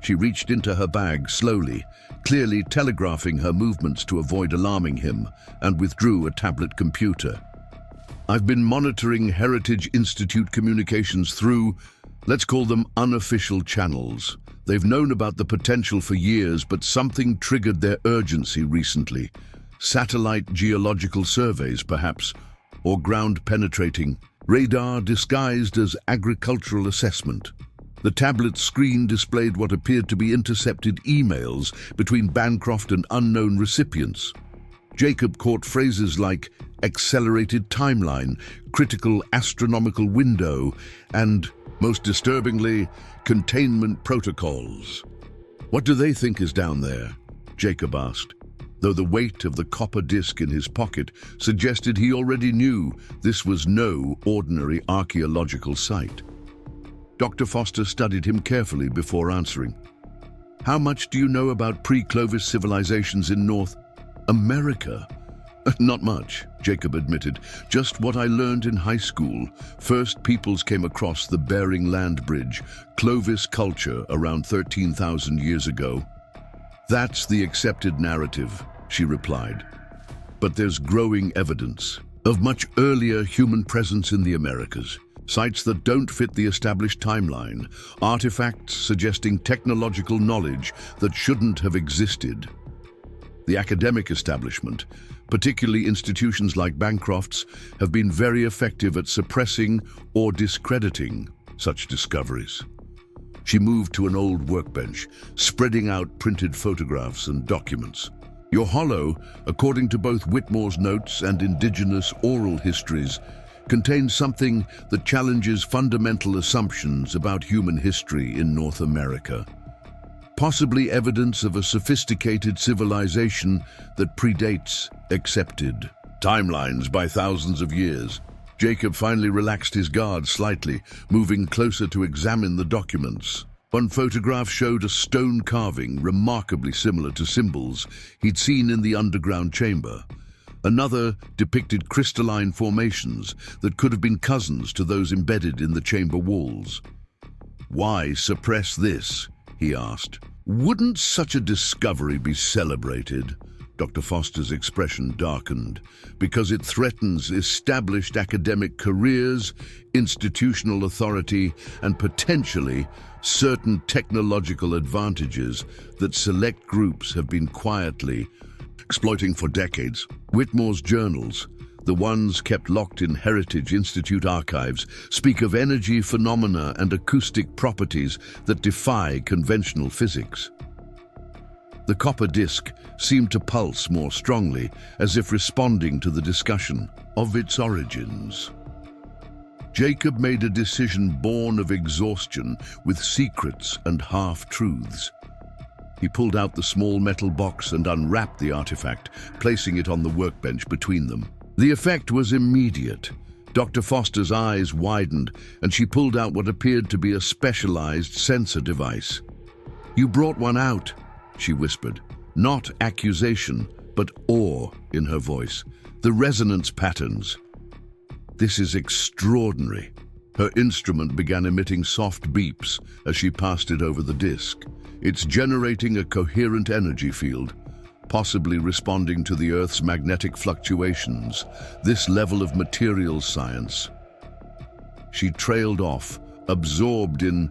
A: She reached into her bag slowly, clearly telegraphing her movements to avoid alarming him, and withdrew a tablet computer. "I've been monitoring Heritage Institute communications through, let's call them unofficial channels. They've known about the potential for years, but something triggered their urgency recently. Satellite geological surveys, perhaps, or ground-penetrating radar disguised as agricultural assessment." The tablet's screen displayed what appeared to be intercepted emails between Bancroft and unknown recipients. Jacob caught phrases like accelerated timeline, critical astronomical window, and, most disturbingly, containment protocols. "What do they think is down there?" Jacob asked, though the weight of the copper disc in his pocket suggested he already knew this was no ordinary archaeological site. Dr. Foster studied him carefully before answering. "How much do you know about pre-Clovis civilizations in North America?" "Not much," Jacob admitted. "Just what I learned in high school. First peoples came across the Bering Land Bridge, Clovis culture around 13,000 years ago." "That's the accepted narrative," she replied. "But there's growing evidence of much earlier human presence in the Americas. Sites that don't fit the established timeline, artifacts suggesting technological knowledge that shouldn't have existed." The academic establishment, particularly institutions like Bancroft's, have been very effective at suppressing or discrediting such discoveries. She moved to an old workbench, spreading out printed photographs and documents. "Your hollow, according to both Whitmore's notes and indigenous oral histories, contains something that challenges fundamental assumptions about human history in North America. Possibly evidence of a sophisticated civilization that predates accepted timelines by thousands of years." Jacob finally relaxed his guard slightly, moving closer to examine the documents. One photograph showed a stone carving remarkably similar to symbols he'd seen in the underground chamber. Another depicted crystalline formations that could have been cousins to those embedded in the chamber walls. "Why suppress this?" he asked. "Wouldn't such a discovery be celebrated?" Dr. Foster's expression darkened. "Because it threatens established academic careers, institutional authority, and potentially certain technological advantages that select groups have been quietly exploiting for decades." Whitmore's journals, the ones kept locked in Heritage Institute archives, speak of energy phenomena and acoustic properties that defy conventional physics. The copper disc seemed to pulse more strongly, as if responding to the discussion of its origins. Jacob made a decision born of exhaustion, with secrets and half-truths. He pulled out the small metal box and unwrapped the artifact, placing it on the workbench between them. The effect was immediate. Dr. Foster's eyes widened, and she pulled out what appeared to be a specialized sensor device. "You brought one out," she whispered, not accusation, but awe in her voice. "The resonance patterns. This is extraordinary." Her instrument began emitting soft beeps as she passed it over the disc. "It's generating a coherent energy field, possibly responding to the Earth's magnetic fluctuations. This level of materials science." She trailed off, absorbed in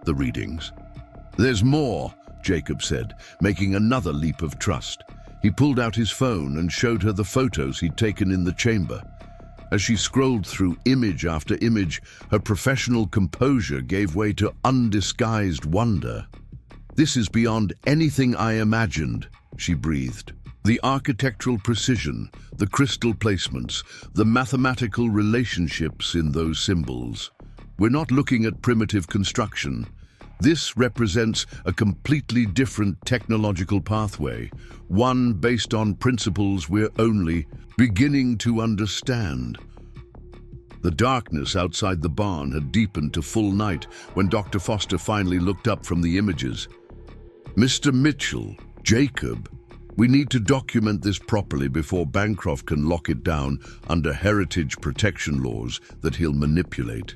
A: the readings. "There's more," Jacob said, making another leap of trust. He pulled out his phone and showed her the photos he'd taken in the chamber. As she scrolled through image after image, her professional composure gave way to undisguised wonder. "This is beyond anything I imagined," she breathed. "The architectural precision, the crystal placements, the mathematical relationships in those symbols. We're not looking at primitive construction. This represents a completely different technological pathway, one based on principles we're only beginning to understand." The darkness outside the barn had deepened to full night when Dr. Foster finally looked up from the images. "Mr. Mitchell, Jacob, we need to document this properly before Bancroft can lock it down under heritage protection laws that he'll manipulate.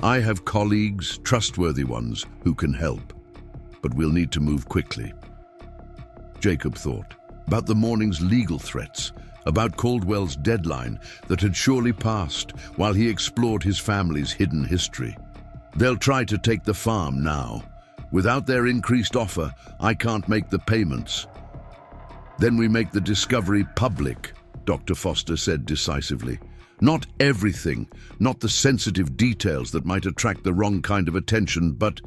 A: I have colleagues, trustworthy ones, who can help, but we'll need to move quickly." Jacob thought about the morning's legal threats, about Caldwell's deadline that had surely passed while he explored his family's hidden history. "They'll try to take the farm now. Without their increased offer, I can't make the payments." "Then we make the discovery public," Dr. Foster said decisively. "Not everything, not the sensitive details that might attract the wrong kind of attention, but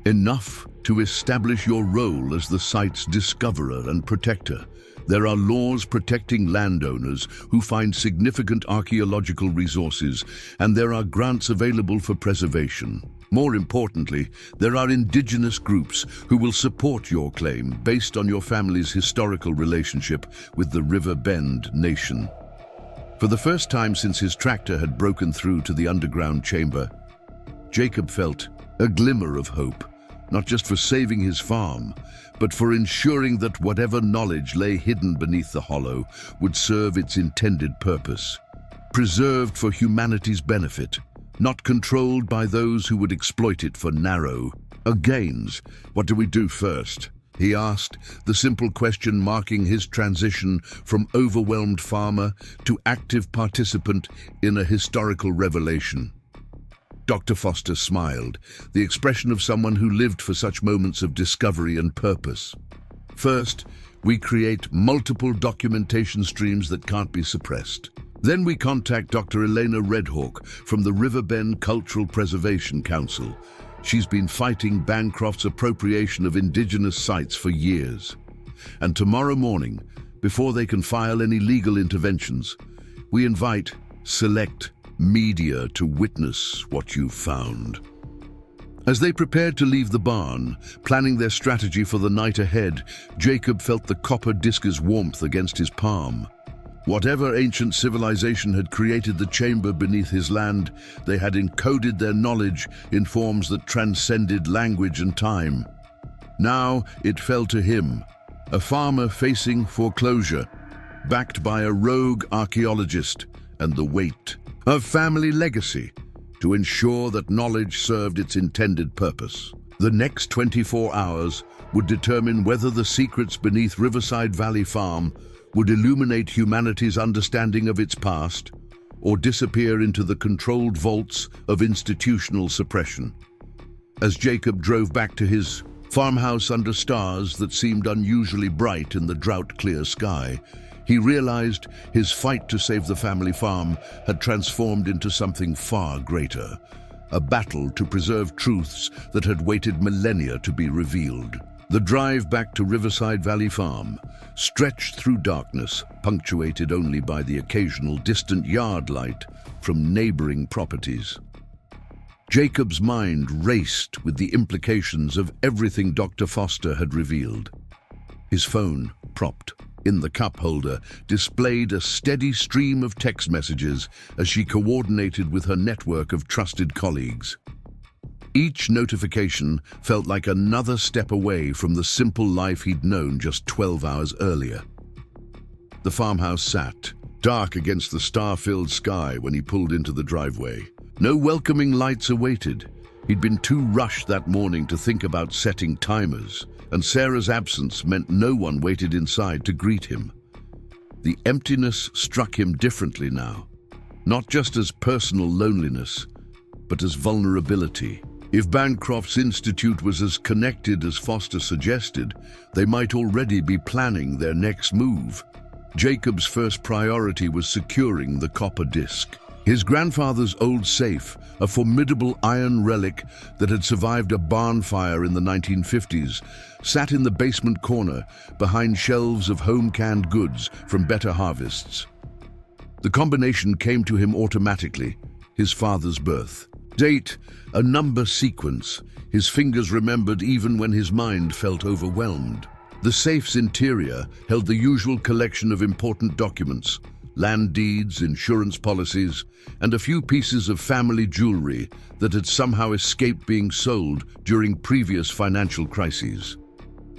A: enough to establish your role as the site's discoverer and protector. There are laws protecting landowners who find significant archaeological resources, and there are grants available for preservation. More importantly, there are indigenous groups who will support your claim based on your family's historical relationship with the River Bend Nation." For the first time since his tractor had broken through to the underground chamber, Jacob felt a glimmer of hope, not just for saving his farm, but for ensuring that whatever knowledge lay hidden beneath the hollow would serve its intended purpose, preserved for humanity's benefit, not controlled by those who would exploit it for narrow gains. "What do we do first?" he asked, the simple question marking his transition from overwhelmed farmer to active participant in a historical revelation. Dr. Foster smiled, the expression of someone who lived for such moments of discovery and purpose. "First, we create multiple documentation streams that can't be suppressed. Then we contact Dr. Elena Redhawk from the Riverbend Cultural Preservation Council. She's been fighting Bancroft's appropriation of indigenous sites for years. And tomorrow morning, before they can file any legal interventions, we invite select media to witness what you've found." As they prepared to leave the barn, planning their strategy for the night ahead, Jacob felt the copper disc's warmth against his palm. Whatever ancient civilization had created the chamber beneath his land, they had encoded their knowledge in forms that transcended language and time. Now it fell to him, a farmer facing foreclosure, backed by a rogue archaeologist, and the weight of family legacy to ensure that knowledge served its intended purpose. The next 24 hours would determine whether the secrets beneath Riverside Valley Farm would illuminate humanity's understanding of its past or disappear into the controlled vaults of institutional suppression. As Jacob drove back to his farmhouse under stars that seemed unusually bright in the drought-clear sky, he realized his fight to save the family farm had transformed into something far greater, a battle to preserve truths that had waited millennia to be revealed. The drive back to Riverside Valley Farm stretched through darkness, punctuated only by the occasional distant yard light from neighboring properties. Jacob's mind raced with the implications of everything Dr. Foster had revealed. His phone, propped in the cup holder, displayed a steady stream of text messages as she coordinated with her network of trusted colleagues. Each notification felt like another step away from the simple life he'd known just 12 hours earlier. The farmhouse sat, dark against the star-filled sky when he pulled into the driveway. No welcoming lights awaited. He'd been too rushed that morning to think about setting timers, and Sarah's absence meant no one waited inside to greet him. The emptiness struck him differently now, not just as personal loneliness, but as vulnerability. If Bancroft's Institute was as connected as Foster suggested, they might already be planning their next move. Jacob's first priority was securing the copper disc. His grandfather's old safe, a formidable iron relic that had survived a barn fire in the 1950s, sat in the basement corner behind shelves of home-canned goods from better harvests. The combination came to him automatically, his father's birth. Date, a number sequence, his fingers remembered even when his mind felt overwhelmed. The safe's interior held the usual collection of important documents, land deeds, insurance policies, and a few pieces of family jewelry that had somehow escaped being sold during previous financial crises.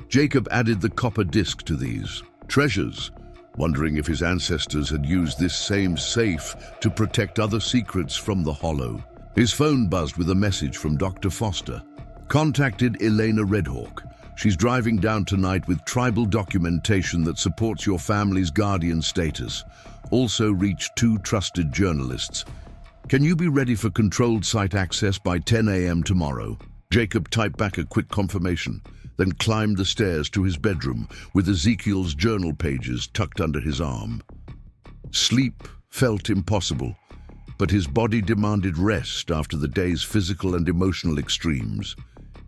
A: Jacob added the copper disc to these treasures, wondering if his ancestors had used this same safe to protect other secrets from the hollow. His phone buzzed with a message from Dr. Foster. Contacted Elena Redhawk. She's driving down tonight with tribal documentation that supports your family's guardian status. Also reached 2 trusted journalists. Can you be ready for controlled site access by 10 a.m. tomorrow? Jacob typed back a quick confirmation, then climbed the stairs to his bedroom with Ezekiel's journal pages tucked under his arm. Sleep felt impossible, but his body demanded rest after the day's physical and emotional extremes.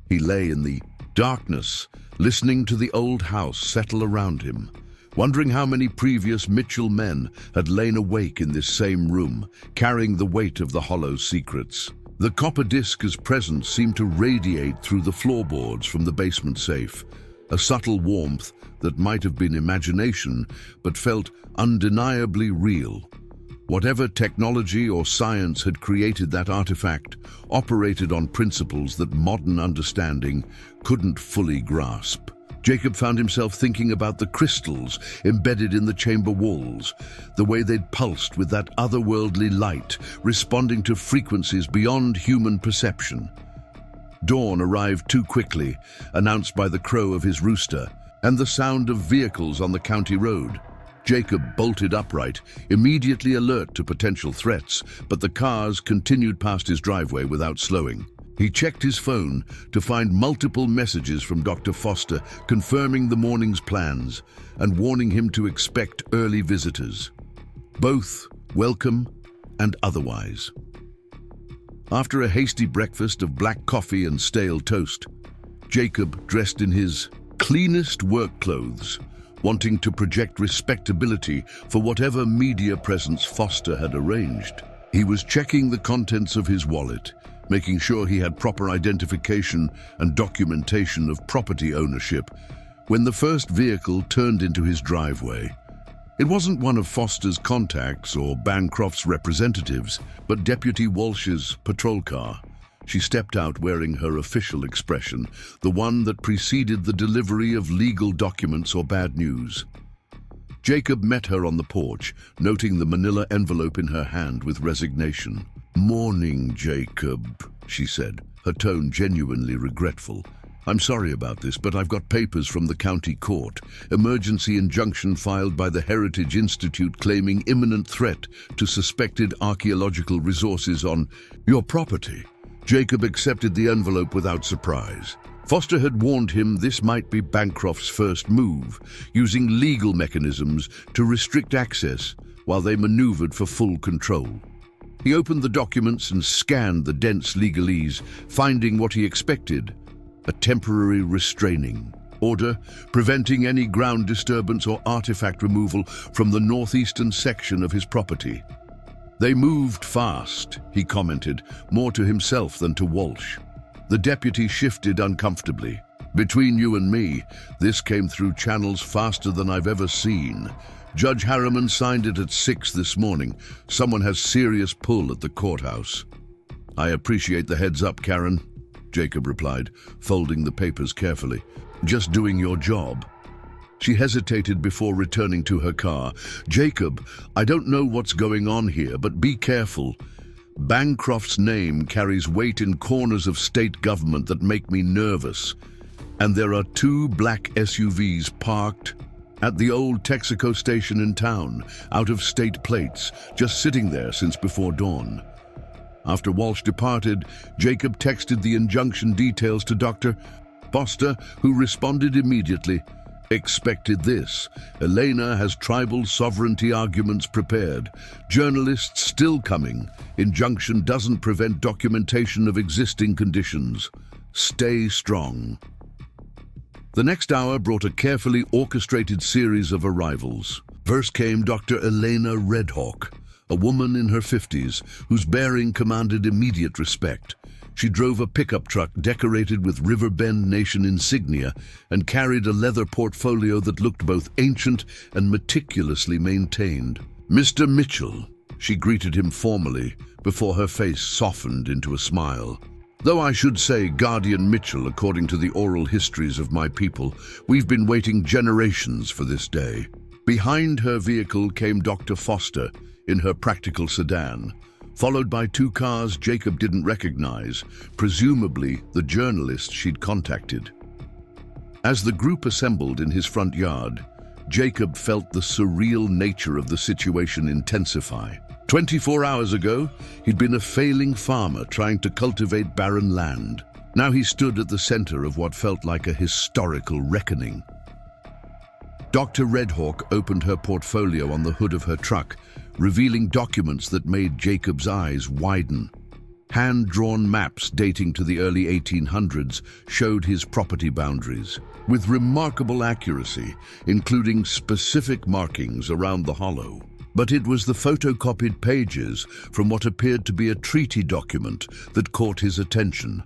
A: He lay in the darkness, listening to the old house settle around him, wondering how many previous Mitchell men had lain awake in this same room, carrying the weight of the hollow's secrets. The copper disc's presence seemed to radiate through the floorboards from the basement safe, a subtle warmth that might have been imagination, but felt undeniably real. Whatever technology or science had created that artifact operated on principles that modern understanding couldn't fully grasp. Jacob found himself thinking about the crystals embedded in the chamber walls, the way they'd pulsed with that otherworldly light, responding to frequencies beyond human perception. Dawn arrived too quickly, announced by the crow of his rooster, and the sound of vehicles on the county road. Jacob bolted upright, immediately alert to potential threats, but the cars continued past his driveway without slowing. He checked his phone to find multiple messages from Dr. Foster confirming the morning's plans and warning him to expect early visitors, both welcome and otherwise. After a hasty breakfast of black coffee and stale toast, Jacob dressed in his cleanest work clothes, wanting to project respectability for whatever media presence Foster had arranged. He was checking the contents of his wallet, making sure he had proper identification and documentation of property ownership, when the first vehicle turned into his driveway. It wasn't one of Foster's contacts or Bancroft's representatives, but Deputy Walsh's patrol car. She stepped out wearing her official expression, the one that preceded the delivery of legal documents or bad news. Jacob met her on the porch, noting the manila envelope in her hand with resignation. "Morning, Jacob," she said, her tone genuinely regretful. "I'm sorry about this, but I've got papers from the county court. Emergency injunction filed by the Heritage Institute claiming imminent threat to suspected archaeological resources on your property." Jacob accepted the envelope without surprise. Foster had warned him this might be Bancroft's first move, using legal mechanisms to restrict access while they maneuvered for full control. He opened the documents and scanned the dense legalese, finding what he expected: a temporary restraining order preventing any ground disturbance or artifact removal from the northeastern section of his property. "They moved fast," he commented, more to himself than to Walsh. The deputy shifted uncomfortably. "Between you and me, this came through channels faster than I've ever seen. Judge Harriman signed it at 6 this morning. Someone has serious pull at the courthouse." "I appreciate the heads up, Karen," Jacob replied, folding the papers carefully. "Just doing your job." She hesitated before returning to her car. "Jacob, I don't know what's going on here, but be careful. Bancroft's name carries weight in corners of state government that make me nervous. And there are 2 black SUVs parked at the old Texaco station in town, out of state plates, just sitting there since before dawn." After Walsh departed, Jacob texted the injunction details to Dr. Foster, who responded immediately. "Expected this. Elena has tribal sovereignty arguments prepared. Journalists still coming. Injunction doesn't prevent documentation of existing conditions. Stay strong." The next hour brought a carefully orchestrated series of arrivals. First came Dr. Elena Redhawk, a woman in her 50s whose bearing commanded immediate respect. She drove a pickup truck decorated with Riverbend Nation insignia and carried a leather portfolio that looked both ancient and meticulously maintained. "Mr. Mitchell," she greeted him formally before her face softened into a smile. "Though I should say Guardian Mitchell, according to the oral histories of my people, we've been waiting generations for this day." Behind her vehicle came Dr. Foster in her practical sedan, followed by 2 cars Jacob didn't recognize, presumably the journalists she'd contacted. As the group assembled in his front yard, Jacob felt the surreal nature of the situation intensify. 24 hours ago, he'd been a failing farmer trying to cultivate barren land. Now he stood at the center of what felt like a historical reckoning. Dr. Redhawk opened her portfolio on the hood of her truck, revealing documents that made Jacob's eyes widen. Hand-drawn maps dating to the early 1800s showed his property boundaries, with remarkable accuracy, including specific markings around the hollow. But it was the photocopied pages from what appeared to be a treaty document that caught his attention.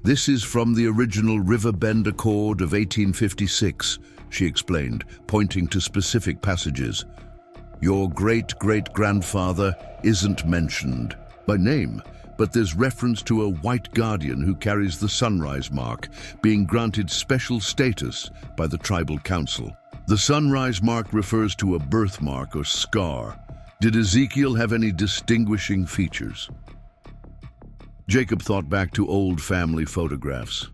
A: "This is from the original Riverbend Accord of 1856, she explained, pointing to specific passages. "Your great-great-grandfather isn't mentioned by name, but there's reference to a white guardian who carries the sunrise mark, being granted special status by the tribal council. The sunrise mark refers to a birthmark or scar. Did Ezekiel have any distinguishing features?" Jacob thought back to old family photographs.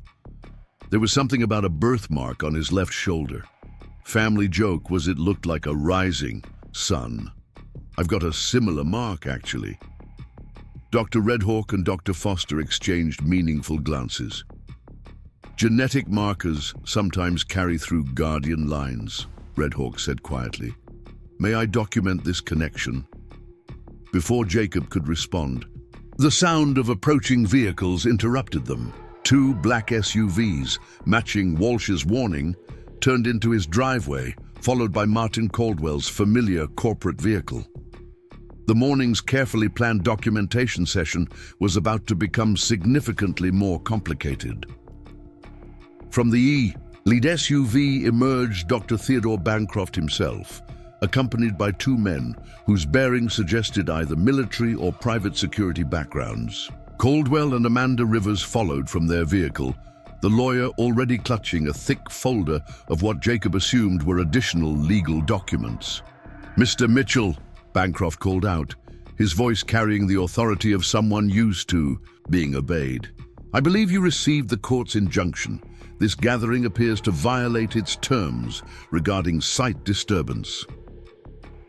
A: There was something about a birthmark on his left shoulder. Family joke was it looked like a rising sun. "I've got a similar mark, actually." Dr. Redhawk and Dr. Foster exchanged meaningful glances. "Genetic markers sometimes carry through guardian lines," Redhawk said quietly. "May I document this connection?" Before Jacob could respond, the sound of approaching vehicles interrupted them. 2 black SUVs, matching Walsh's warning, turned into his driveway, followed by Martin Caldwell's familiar corporate vehicle. The morning's carefully planned documentation session was about to become significantly more complicated. From the lead SUV emerged Dr. Theodore Bancroft himself, accompanied by two men whose bearing suggested either military or private security backgrounds. Caldwell and Amanda Rivers followed from their vehicle, the lawyer already clutching a thick folder of what Jacob assumed were additional legal documents. "Mr. Mitchell," Bancroft called out, his voice carrying the authority of someone used to being obeyed. "I believe you received the court's injunction. This gathering appears to violate its terms regarding site disturbance."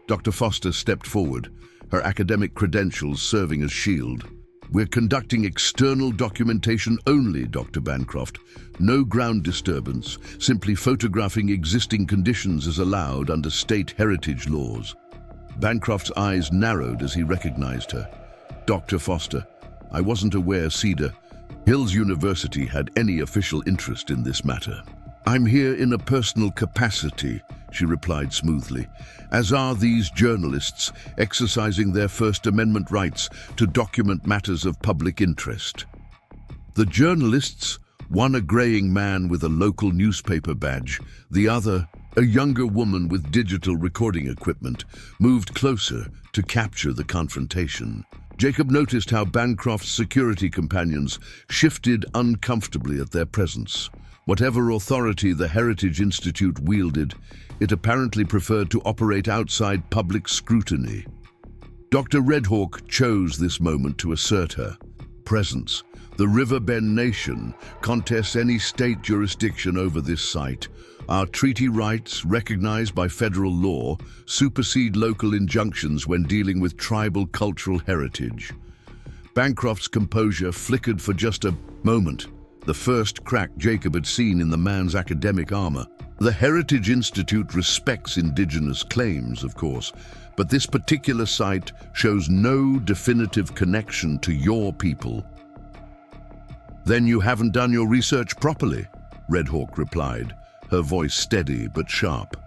A: Dr. Foster stepped forward, her academic credentials serving as shield. "We're conducting external documentation only, Dr. Bancroft. No ground disturbance, simply photographing existing conditions as allowed under state heritage laws." Bancroft's eyes narrowed as he recognized her. "Dr. Foster, I wasn't aware Cedar Hills University had any official interest in this matter." "I'm here in a personal capacity," she replied smoothly, "as are these journalists exercising their First Amendment rights to document matters of public interest." The journalists, one a graying man with a local newspaper badge, the other a younger woman with digital recording equipment, moved closer to capture the confrontation. Jacob noticed how Bancroft's security companions shifted uncomfortably at their presence. Whatever authority the Heritage Institute wielded, it apparently preferred to operate outside public scrutiny. Dr. Redhawk chose this moment to assert her presence. The Riverbend Nation contests any state jurisdiction over this site. Our treaty rights, recognized by federal law, supersede local injunctions when dealing with tribal cultural heritage. Bancroft's composure flickered for just a moment, the first crack Jacob had seen in the man's academic armor. The Heritage Institute respects indigenous claims, of course, but this particular site shows no definitive connection to your people. "Then you haven't done your research properly," Redhawk replied, her voice steady but sharp.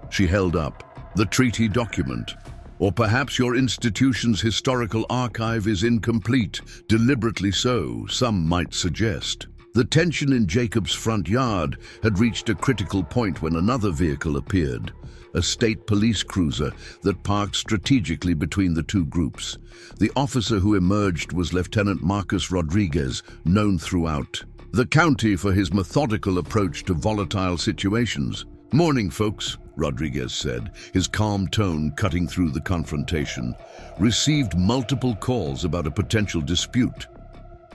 A: She held up the treaty document. "Or perhaps your institution's historical archive is incomplete, deliberately so, some might suggest." The tension in Jacob's front yard had reached a critical point when another vehicle appeared, a state police cruiser that parked strategically between the two groups. The officer who emerged was Lieutenant Marcus Rodriguez, known throughout the county for his methodical approach to volatile situations. "Morning, folks," Rodriguez said, his calm tone cutting through the confrontation. "Received multiple calls about a potential dispute.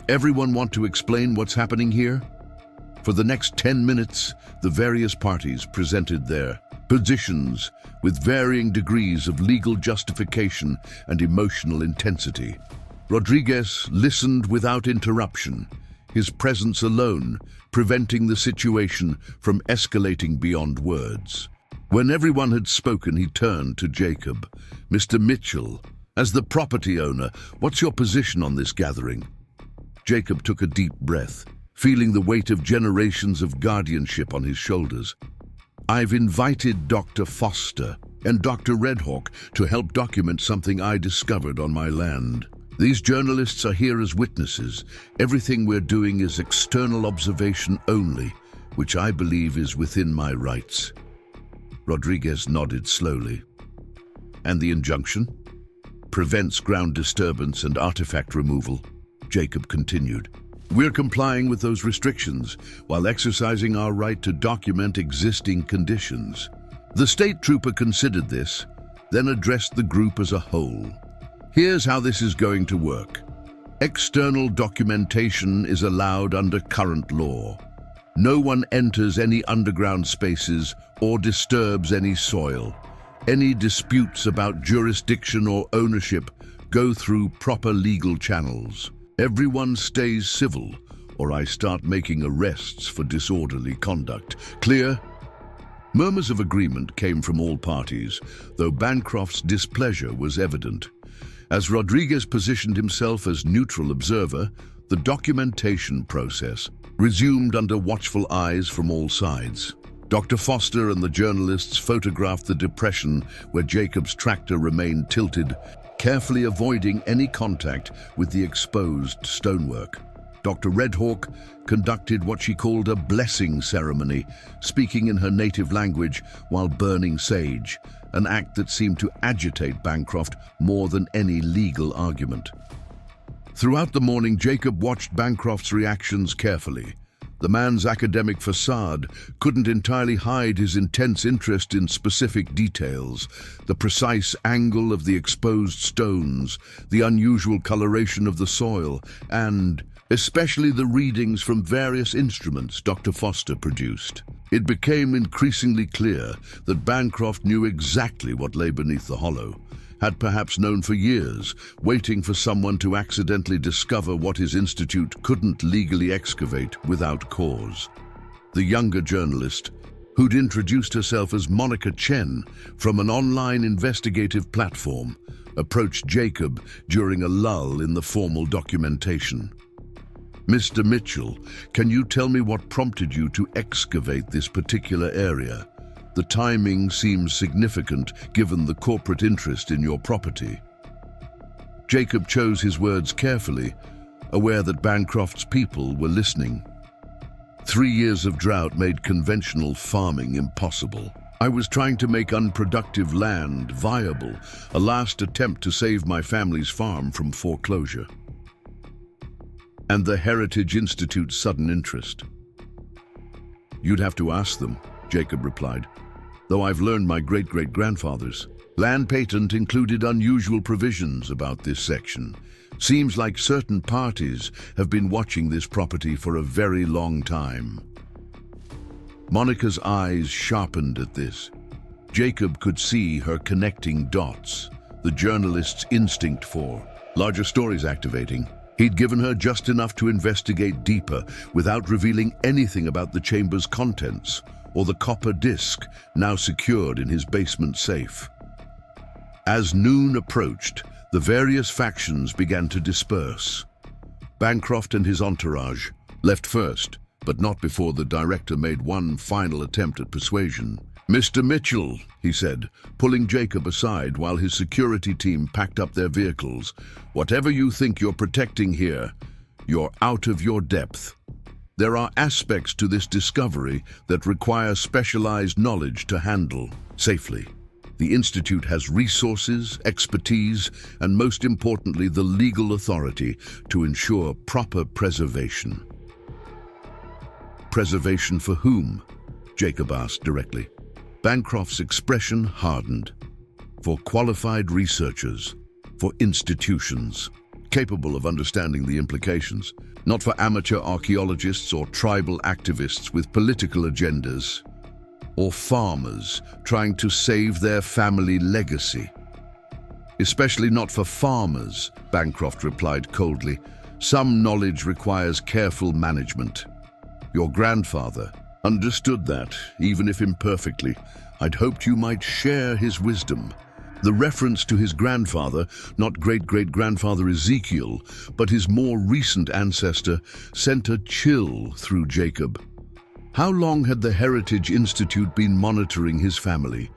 A: Everyone want to explain what's happening here?" For the next 10 minutes, the various parties presented their positions with varying degrees of legal justification and emotional intensity. Rodriguez listened without interruption, his presence alone preventing the situation from escalating beyond words. When everyone had spoken, he turned to Jacob. "Mr. Mitchell, as the property owner, what's your position on this gathering?" Jacob took a deep breath, feeling the weight of generations of guardianship on his shoulders. "I've invited Dr. Foster and Dr. Redhawk to help document something I discovered on my land. These journalists are here as witnesses. Everything we're doing is external observation only, which I believe is within my rights." Rodriguez nodded slowly. "And the injunction?" "Prevents ground disturbance and artifact removal," Jacob continued. "We're complying with those restrictions while exercising our right to document existing conditions." The state trooper considered this, then addressed the group as a whole. "Here's how this is going to work. External documentation is allowed under current law. No one enters any underground spaces or disturbs any soil. Any disputes about jurisdiction or ownership go through proper legal channels. Everyone stays civil, or I start making arrests for disorderly conduct. Clear?" Murmurs of agreement came from all parties, though Bancroft's displeasure was evident. As Rodriguez positioned himself as neutral observer, the documentation process resumed under watchful eyes from all sides. Dr. Foster and the journalists photographed the depression where Jacob's tractor remained tilted, carefully avoiding any contact with the exposed stonework. Dr. Redhawk conducted what she called a blessing ceremony, speaking in her native language while burning sage, an act that seemed to agitate Bancroft more than any legal argument. Throughout the morning, Jacob watched Bancroft's reactions carefully. The man's academic facade couldn't entirely hide his intense interest in specific details: the precise angle of the exposed stones, the unusual coloration of the soil, and especially the readings from various instruments Dr. Foster produced. It became increasingly clear that Bancroft knew exactly what lay beneath the hollow, had perhaps known for years, waiting for someone to accidentally discover what his institute couldn't legally excavate without cause. The younger journalist, who'd introduced herself as Monica Chen from an online investigative platform, approached Jacob during a lull in the formal documentation. "Mr. Mitchell, can you tell me what prompted you to excavate this particular area? The timing seems significant given the corporate interest in your property." Jacob chose his words carefully, aware that Bancroft's people were listening. 3 years of drought made conventional farming impossible. I was trying to make unproductive land viable, a last attempt to save my family's farm from foreclosure. And the Heritage Institute's sudden interest? "You'd have to ask them," Jacob replied. "Though I've learned my great-great-grandfather's land patent included unusual provisions about this section. Seems like certain parties have been watching this property for a very long time." Monica's eyes sharpened at this. Jacob could see her connecting dots, the journalist's instinct for larger stories activating. He'd given her just enough to investigate deeper without revealing anything about the chamber's contents or the copper disc now secured in his basement safe. As noon approached, the various factions began to disperse. Bancroft and his entourage left first, but not before the director made one final attempt at persuasion. "Mr. Mitchell," he said, pulling Jacob aside while his security team packed up their vehicles, "whatever you think you're protecting here, you're out of your depth. There are aspects to this discovery that require specialized knowledge to handle safely. The Institute has resources, expertise, and most importantly, the legal authority to ensure proper preservation." "Preservation for whom?" Jacob asked directly. Bancroft's expression hardened. "For qualified researchers, for institutions capable of understanding the implications, not for amateur archaeologists or tribal activists with political agendas, or farmers trying to save their family legacy." "Especially not for farmers," Bancroft replied coldly. "Some knowledge requires careful management. Your grandfather understood that, even if imperfectly. I'd hoped you might share his wisdom." The reference to his grandfather, not great-great-grandfather Ezekiel, but his more recent ancestor, sent a chill through Jacob. How long had the Heritage Institute been monitoring his family?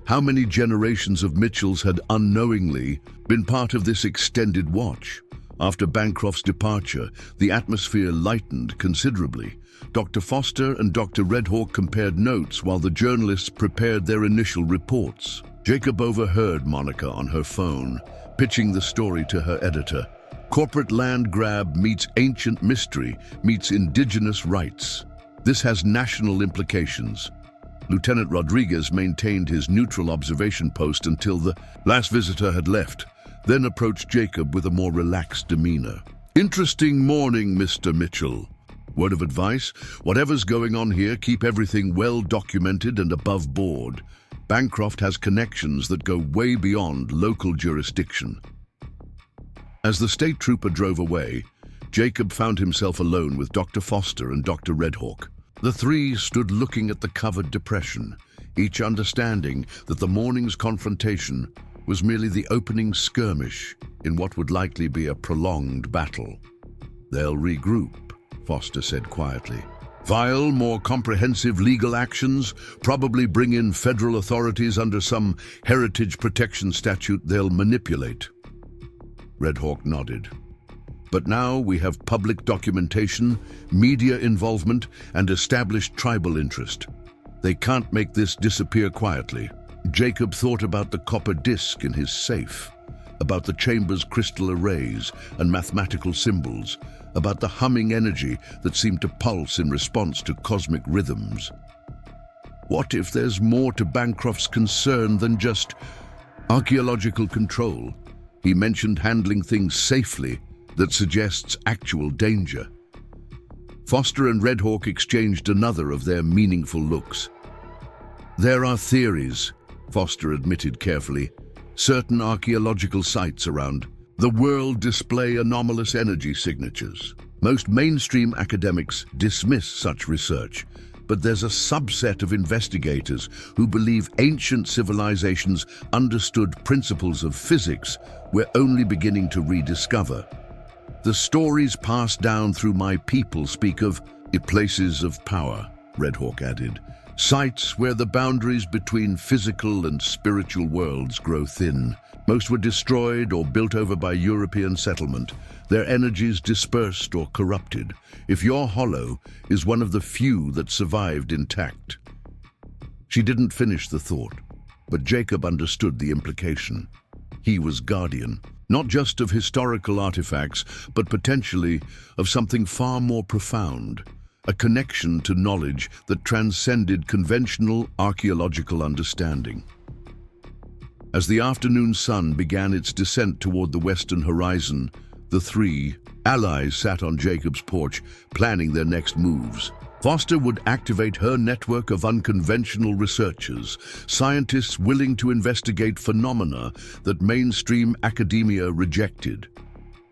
A: How many generations of Mitchells had unknowingly been part of this extended watch? After Bancroft's departure, the atmosphere lightened considerably. Dr. Foster and Dr. Redhawk compared notes while the journalists prepared their initial reports. Jacob overheard Monica on her phone, pitching the story to her editor. "Corporate land grab meets ancient mystery meets indigenous rights. This has national implications." Lieutenant Rodriguez maintained his neutral observation post until the last visitor had left, then approached Jacob with a more relaxed demeanor. "Interesting morning, Mr. Mitchell. Word of advice, whatever's going on here, keep everything well documented and above board. Bancroft has connections that go way beyond local jurisdiction." As the state trooper drove away, Jacob found himself alone with Dr. Foster and Dr. Redhawk. The three stood looking at the covered depression, each understanding that the morning's confrontation was merely the opening skirmish in what would likely be a prolonged battle. "They'll regroup," Foster said quietly. "File more comprehensive legal actions, probably bring in federal authorities under some heritage protection statute they'll manipulate." Redhawk nodded. But now we have public documentation, media involvement, and established tribal interest. They can't make this disappear quietly. Jacob thought about the copper disc in his safe, about the chamber's crystal arrays and mathematical symbols, about the humming energy that seemed to pulse in response to cosmic rhythms. What if there's more to Bancroft's concern than just archaeological control? He mentioned handling things safely that suggests actual danger. Foster and Red Hawk exchanged another of their meaningful looks. There are theories, Foster admitted carefully. Certain archaeological sites around the world display anomalous energy signatures. Most mainstream academics dismiss such research, but there's a subset of investigators who believe ancient civilizations understood principles of physics we're only beginning to rediscover. The stories passed down through my people speak of places of power, Red Hawk added, sites where the boundaries between physical and spiritual worlds grow thin. Most were destroyed or built over by European settlement, their energies dispersed or corrupted. If your hollow is one of the few that survived intact. She didn't finish the thought, but Jacob understood the implication. He was guardian, not just of historical artifacts, but potentially of something far more profound, a connection to knowledge that transcended conventional archaeological understanding. As the afternoon sun began its descent toward the western horizon, the three allies sat on Jacob's porch, planning their next moves. Foster would activate her network of unconventional researchers, scientists willing to investigate phenomena that mainstream academia rejected.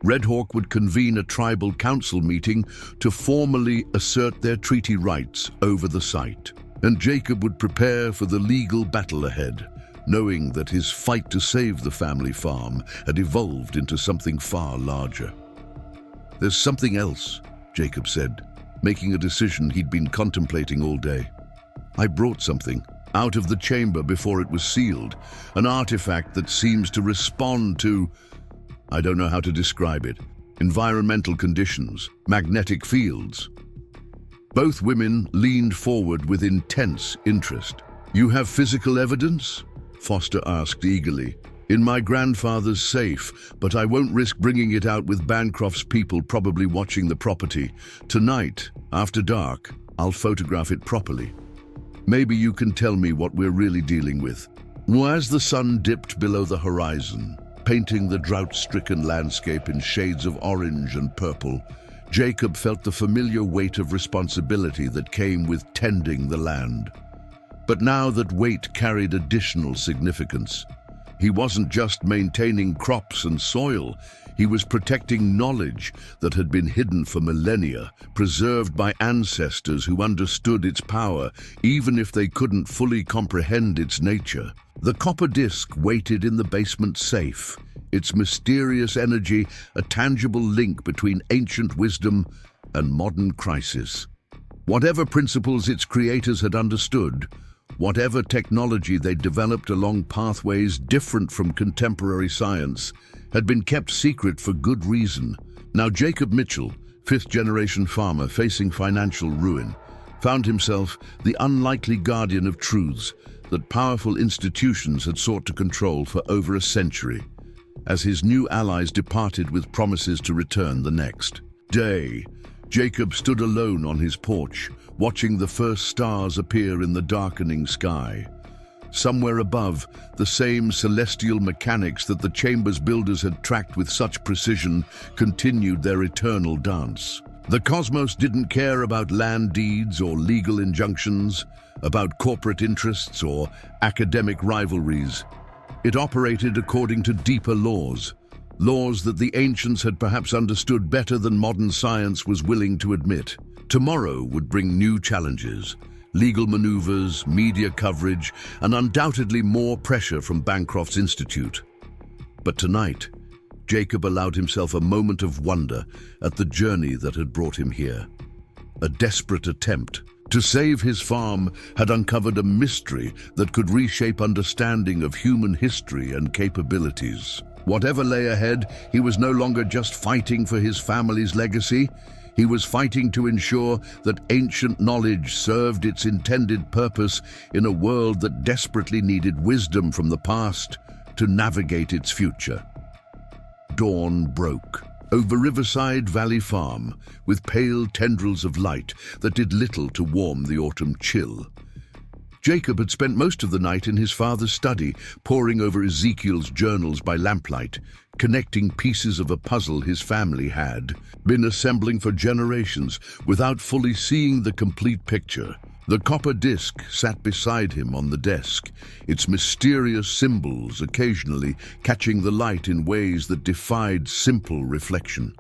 A: Red Hawk would convene a tribal council meeting to formally assert their treaty rights over the site. And Jacob would prepare for the legal battle ahead, knowing that his fight to save the family farm had evolved into something far larger. "There's something else," Jacob said, making a decision he'd been contemplating all day. "I brought something out of the chamber before it was sealed, an artifact that seems to respond to, I don't know how to describe it, environmental conditions, magnetic fields." Both women leaned forward with intense interest. "You have physical evidence?" Foster asked eagerly. "In my grandfather's safe, but I won't risk bringing it out with Bancroft's people probably watching the property. Tonight, after dark, I'll photograph it properly. Maybe you can tell me what we're really dealing with." As the sun dipped below the horizon, painting the drought-stricken landscape in shades of orange and purple, Jacob felt the familiar weight of responsibility that came with tending the land. But now that weight carried additional significance. He wasn't just maintaining crops and soil, he was protecting knowledge that had been hidden for millennia, preserved by ancestors who understood its power, even if they couldn't fully comprehend its nature. The copper disc waited in the basement safe, its mysterious energy a tangible link between ancient wisdom and modern crisis. Whatever principles its creators had understood, whatever technology they developed along pathways different from contemporary science, had been kept secret for good reason. Now Jacob Mitchell, fifth-generation farmer facing financial ruin, found himself the unlikely guardian of truths that powerful institutions had sought to control for over a century, as his new allies departed with promises to return the next day. Jacob stood alone on his porch, watching the first stars appear in the darkening sky. Somewhere above, the same celestial mechanics that the chamber's builders had tracked with such precision continued their eternal dance. The cosmos didn't care about land deeds or legal injunctions, about corporate interests or academic rivalries. It operated according to deeper laws, laws that the ancients had perhaps understood better than modern science was willing to admit. Tomorrow would bring new challenges, legal maneuvers, media coverage, and undoubtedly more pressure from Bancroft's Institute. But tonight, Jacob allowed himself a moment of wonder at the journey that had brought him here. A desperate attempt to save his farm had uncovered a mystery that could reshape understanding of human history and capabilities. Whatever lay ahead, he was no longer just fighting for his family's legacy. He was fighting to ensure that ancient knowledge served its intended purpose in a world that desperately needed wisdom from the past to navigate its future. Dawn broke over Riverside Valley Farm with pale tendrils of light that did little to warm the autumn chill. Jacob had spent most of the night in his father's study, poring over Ezekiel's journals by lamplight, connecting pieces of a puzzle his family had been assembling for generations without fully seeing the complete picture. The copper disc sat beside him on the desk, its mysterious symbols occasionally catching the light in ways that defied simple reflection.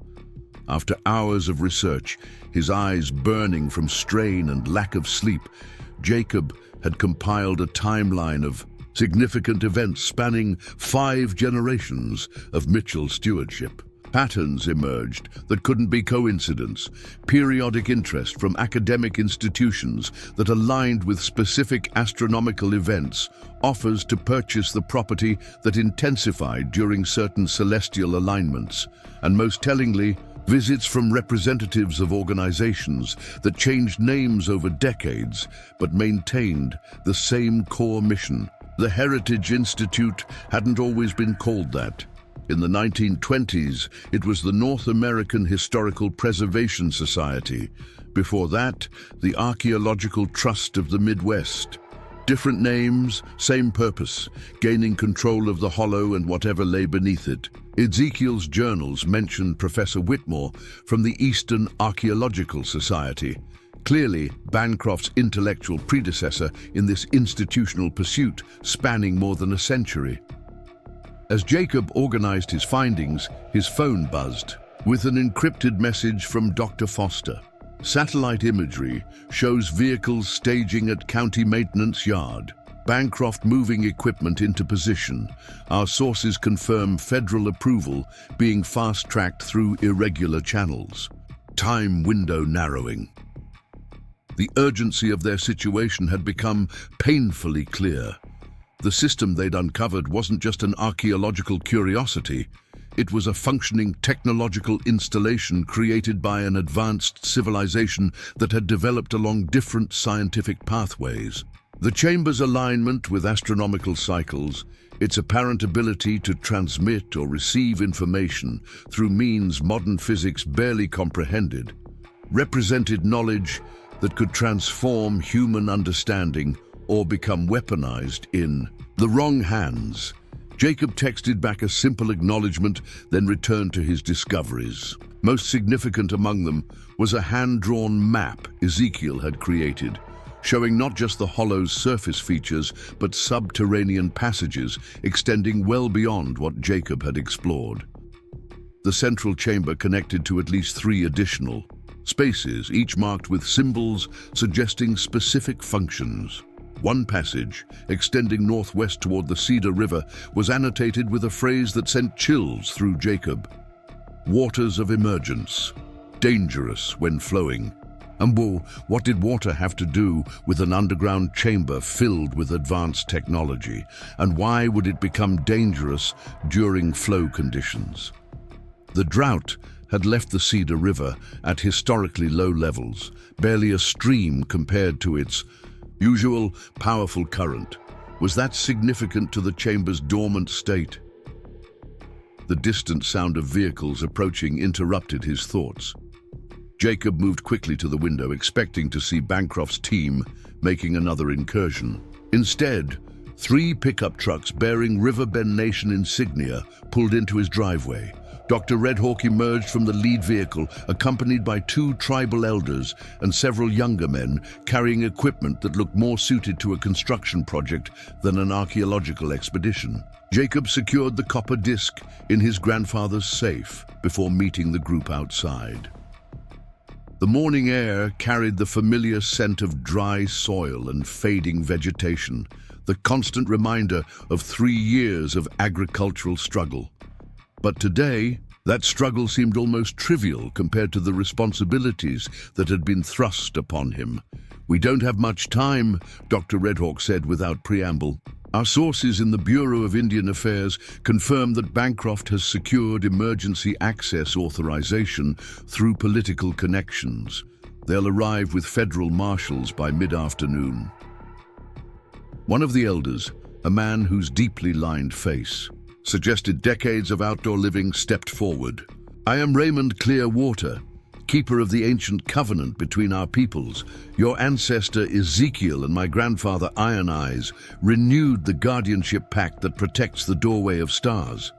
A: After hours of research, his eyes burning from strain and lack of sleep, Jacob had compiled a timeline of significant events spanning 5 generations of Mitchell stewardship. Patterns emerged that couldn't be coincidence, periodic interest from academic institutions that aligned with specific astronomical events, offers to purchase the property that intensified during certain celestial alignments, and most tellingly, visits from representatives of organizations that changed names over decades but maintained the same core mission. The Heritage Institute hadn't always been called that. In the 1920s, it was the North American Historical Preservation Society. Before that, the Archaeological Trust of the Midwest. Different names, same purpose, gaining control of the hollow and whatever lay beneath it. Ezekiel's journals mentioned Professor Whitmore from the Eastern Archaeological Society, clearly Bancroft's intellectual predecessor in this institutional pursuit spanning more than a century. As Jacob organized his findings, his phone buzzed with an encrypted message from Dr. Foster. Satellite imagery shows vehicles staging at County Maintenance Yard. Bancroft moving equipment into position. Our sources confirm federal approval being fast-tracked through irregular channels. Time window narrowing. The urgency of their situation had become painfully clear. The system they'd uncovered wasn't just an archaeological curiosity. It was a functioning technological installation created by an advanced civilization that had developed along different scientific pathways. The chamber's alignment with astronomical cycles, its apparent ability to transmit or receive information through means modern physics barely comprehended, represented knowledge that could transform human understanding or become weaponized in the wrong hands. Jacob texted back a simple acknowledgement, then returned to his discoveries. Most significant among them was a hand-drawn map Ezekiel had created, showing not just the hollow's surface features, but subterranean passages extending well beyond what Jacob had explored. The central chamber connected to at least 3 additional spaces, each marked with symbols suggesting specific functions. One passage, extending northwest toward the Cedar River, was annotated with a phrase that sent chills through Jacob. Waters of emergence, dangerous when flowing. And whoa, what did water have to do with an underground chamber filled with advanced technology? And why would it become dangerous during flow conditions? The drought had left the Cedar River at historically low levels, barely a stream compared to its usual powerful current. Was that significant to the chamber's dormant state? The distant sound of vehicles approaching interrupted his thoughts. Jacob moved quickly to the window, expecting to see Bancroft's team making another incursion. Instead, 3 pickup trucks bearing Riverbend Nation insignia pulled into his driveway. Dr. Redhawk emerged from the lead vehicle, accompanied by 2 tribal elders and several younger men carrying equipment that looked more suited to a construction project than an archaeological expedition. Jacob secured the copper disc in his grandfather's safe before meeting the group outside. The morning air carried the familiar scent of dry soil and fading vegetation, the constant reminder of 3 years of agricultural struggle. But today, that struggle seemed almost trivial compared to the responsibilities that had been thrust upon him. "We don't have much time," Dr. Redhawk said without preamble. Our sources in the Bureau of Indian Affairs confirm that Bancroft has secured emergency access authorization through political connections. They'll arrive with federal marshals by mid-afternoon. One of the elders, a man whose deeply lined face suggested decades of outdoor living, stepped forward. "I am Raymond Clearwater, keeper of the ancient covenant between our peoples. Your ancestor Ezekiel and my grandfather Iron Eyes renewed the guardianship pact that protects the doorway of stars."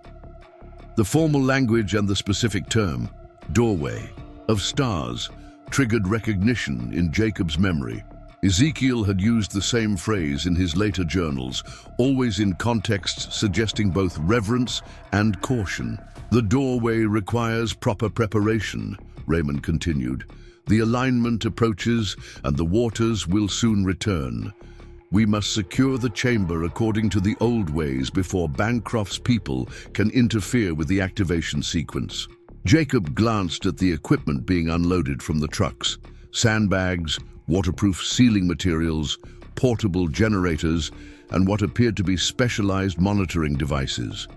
A: The formal language and the specific term, doorway of stars, triggered recognition in Jacob's memory. Ezekiel had used the same phrase in his later journals, always in contexts suggesting both reverence and caution. "The doorway requires proper preparation," Raymond continued. "The alignment approaches and the waters will soon return. We must secure the chamber according to the old ways before Bancroft's people can interfere with the activation sequence." Jacob glanced at the equipment being unloaded from the trucks. Sandbags, waterproof ceiling materials, portable generators, and what appeared to be specialized monitoring devices.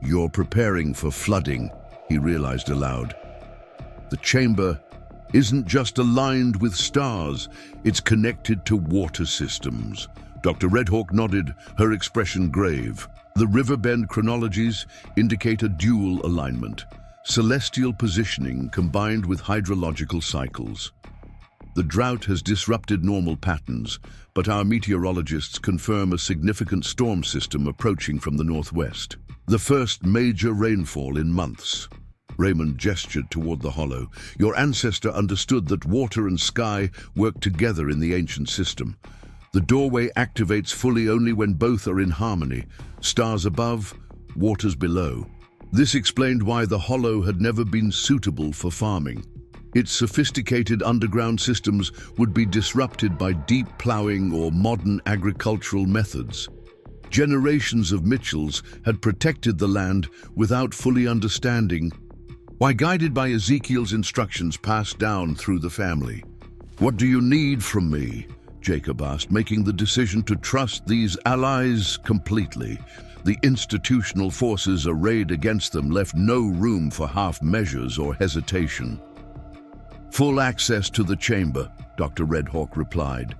A: "You're preparing for flooding," he realized aloud. "The chamber isn't just aligned with stars, it's connected to water systems." Dr. Redhawk nodded, her expression grave. "The riverbend chronologies indicate a dual alignment, celestial positioning combined with hydrological cycles. The drought has disrupted normal patterns, but our meteorologists confirm a significant storm system approaching from the northwest. The first major rainfall in months." Raymond gestured toward the hollow. "Your ancestor understood that water and sky work together in the ancient system. The doorway activates fully only when both are in harmony, stars above, waters below. This explained why the hollow had never been suitable for farming. Its sophisticated underground systems would be disrupted by deep plowing or modern agricultural methods. Generations of Mitchells had protected the land without fully understanding why, guided by Ezekiel's instructions passed down through the family. "What do you need from me?" Jacob asked, making the decision to trust these allies completely. The institutional forces arrayed against them left no room for half measures or hesitation. "Full access to the chamber," Dr. Redhawk replied.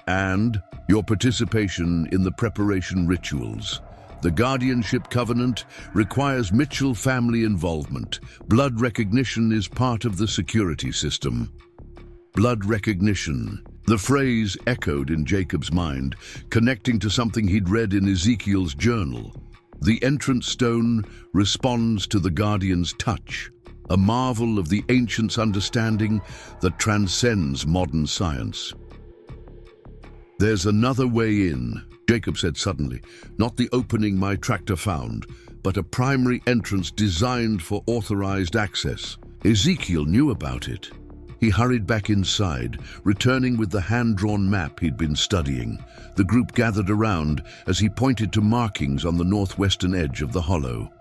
A: "And your participation in the preparation rituals. The guardianship covenant requires Mitchell family involvement. Blood recognition is part of the security system." Blood recognition. The phrase echoed in Jacob's mind, connecting to something he'd read in Ezekiel's journal. The entrance stone responds to the guardian's touch, a marvel of the ancients' understanding that transcends modern science. "There's another way in," Jacob said suddenly. "Not the opening my tractor found, but a primary entrance designed for authorized access." Ezekiel knew about it. He hurried back inside, returning with the hand-drawn map he'd been studying. The group gathered around as he pointed to markings on the northwestern edge of the hollow.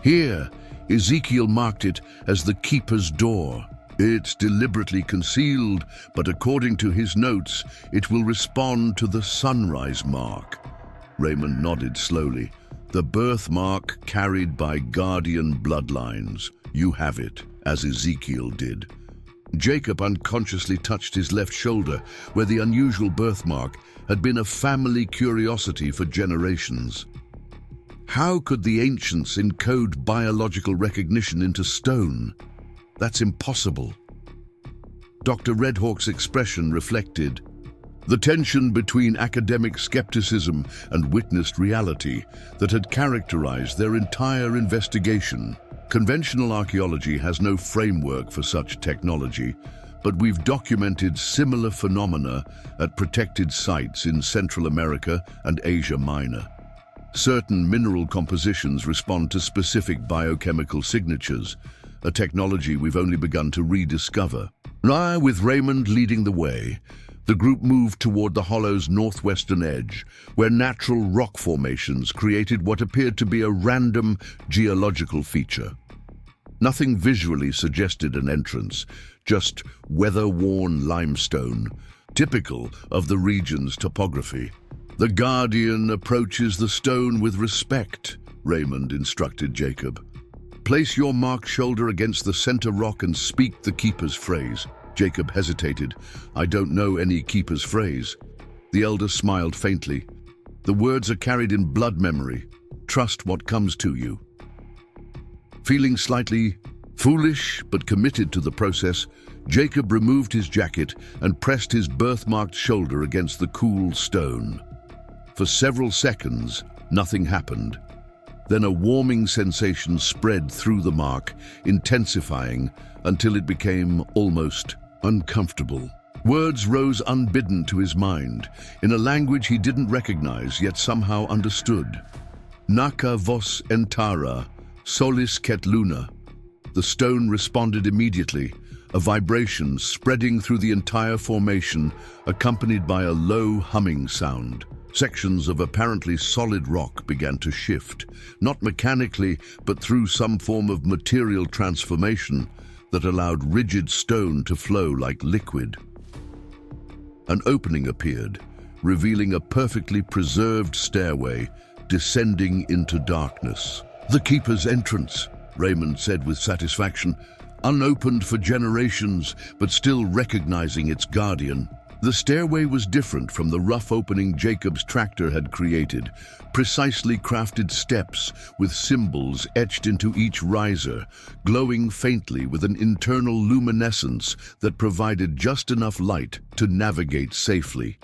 A: "Here," Ezekiel marked it as the Keeper's Door. "It's deliberately concealed, but according to his notes, it will respond to the sunrise mark." Raymond nodded slowly. "The birthmark carried by guardian bloodlines. You have it, as Ezekiel did." Jacob unconsciously touched his left shoulder, where the unusual birthmark had been a family curiosity for generations. How could the ancients encode biological recognition into stone? That's impossible. Dr. Redhawk's expression reflected the tension between academic skepticism and witnessed reality that had characterized their entire investigation. Conventional archaeology has no framework for such technology, but we've documented similar phenomena at protected sites in Central America and Asia Minor. Certain mineral compositions respond to specific biochemical signatures, a technology we've only begun to rediscover. With Raymond leading the way, the group moved toward the hollow's northwestern edge, where natural rock formations created what appeared to be a random geological feature. Nothing visually suggested an entrance, just weather-worn limestone, typical of the region's topography. The guardian approaches the stone with respect, Raymond instructed Jacob. Place your marked shoulder against the center rock and speak the keeper's phrase. Jacob hesitated. I don't know any keeper's phrase. The elder smiled faintly. The words are carried in blood memory. Trust what comes to you. Feeling slightly foolish but committed to the process, Jacob removed his jacket and pressed his birthmarked shoulder against the cool stone. For several seconds, nothing happened. Then a warming sensation spread through the mark, intensifying until it became almost uncomfortable. Words rose unbidden to his mind, in a language he didn't recognize yet somehow understood. Naka vos entara, solis ket luna. The stone responded immediately, a vibration spreading through the entire formation, accompanied by a low humming sound. Sections of apparently solid rock began to shift, not mechanically, but through some form of material transformation that allowed rigid stone to flow like liquid. An opening appeared, revealing a perfectly preserved stairway descending into darkness. The keeper's entrance, Raymond said with satisfaction, unopened for generations, but still recognizing its guardian. The stairway was different from the rough opening Jacob's tractor had created, precisely crafted steps with symbols etched into each riser, glowing faintly with an internal luminescence that provided just enough light to navigate safely.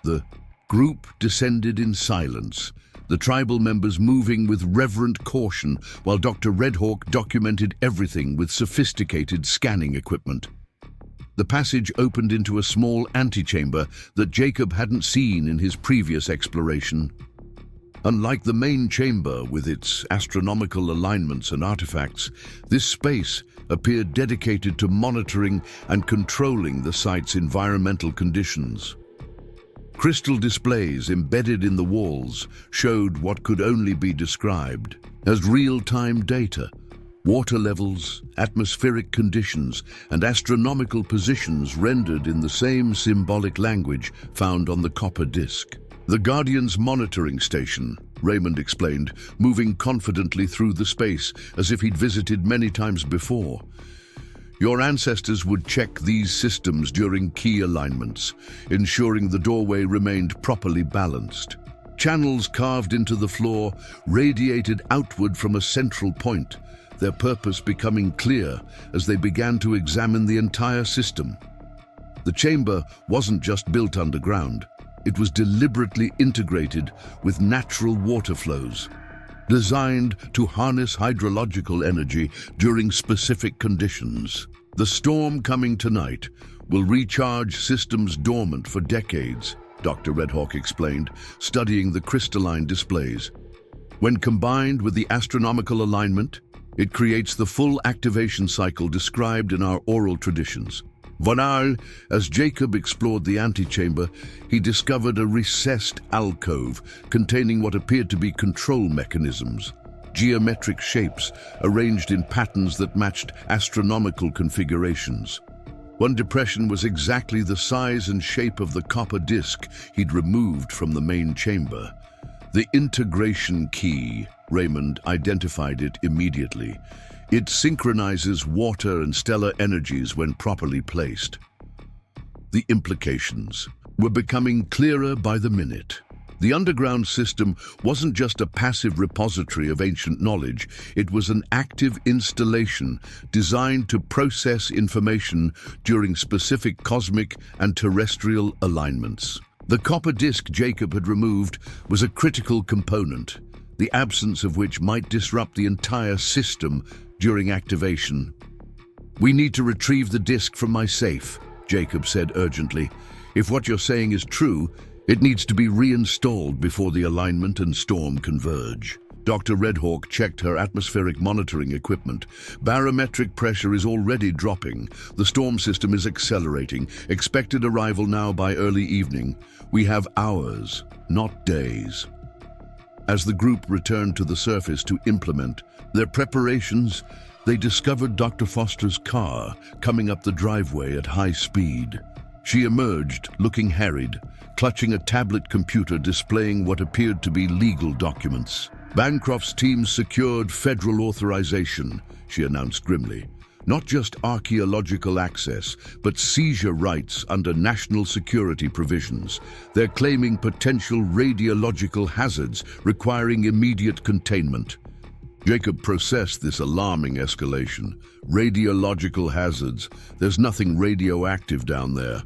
A: The group descended in silence, the tribal members moving with reverent caution while Dr. Redhawk documented everything with sophisticated scanning equipment. The passage opened into a small antechamber that Jacob hadn't seen in his previous exploration. Unlike the main chamber with its astronomical alignments and artifacts, this space appeared dedicated to monitoring and controlling the site's environmental conditions. Crystal displays embedded in the walls showed what could only be described as real-time data. Water levels, atmospheric conditions, and astronomical positions rendered in the same symbolic language found on the copper disc. The Guardian's monitoring station, Raymond explained, moving confidently through the space as if he'd visited many times before. Your ancestors would check these systems during key alignments, ensuring the doorway remained properly balanced. Channels carved into the floor radiated outward from a central point, their purpose becoming clear as they began to examine the entire system. The chamber wasn't just built underground, it was deliberately integrated with natural water flows, designed to harness hydrological energy during specific conditions. The storm coming tonight will recharge systems dormant for decades, Dr. Redhawk explained, studying the crystalline displays. When combined with the astronomical alignment, it creates the full activation cycle described in our oral traditions. Vonal, as Jacob explored the antechamber, he discovered a recessed alcove containing what appeared to be control mechanisms, geometric shapes arranged in patterns that matched astronomical configurations. One depression was exactly the size and shape of the copper disc he'd removed from the main chamber. The integration key, Raymond identified it immediately. It synchronizes water and stellar energies when properly placed. The implications were becoming clearer by the minute. The underground system wasn't just a passive repository of ancient knowledge, it was an active installation designed to process information during specific cosmic and terrestrial alignments. The copper disc Jacob had removed was a critical component, the absence of which might disrupt the entire system during activation. "We need to retrieve the disc from my safe," Jacob said urgently. "If what you're saying is true, it needs to be reinstalled before the alignment and storm converge." Dr. Redhawk checked her atmospheric monitoring equipment. Barometric pressure is already dropping. The storm system is accelerating. Expected arrival now by early evening. We have hours, not days. As the group returned to the surface to implement their preparations, they discovered Dr. Foster's car coming up the driveway at high speed. She emerged, looking harried, clutching a tablet computer displaying what appeared to be legal documents. Bancroft's team secured federal authorization, she announced grimly. Not just archaeological access, but seizure rights under national security provisions. They're claiming potential radiological hazards requiring immediate containment. Jacob processed this alarming escalation. Radiological hazards. There's nothing radioactive down there.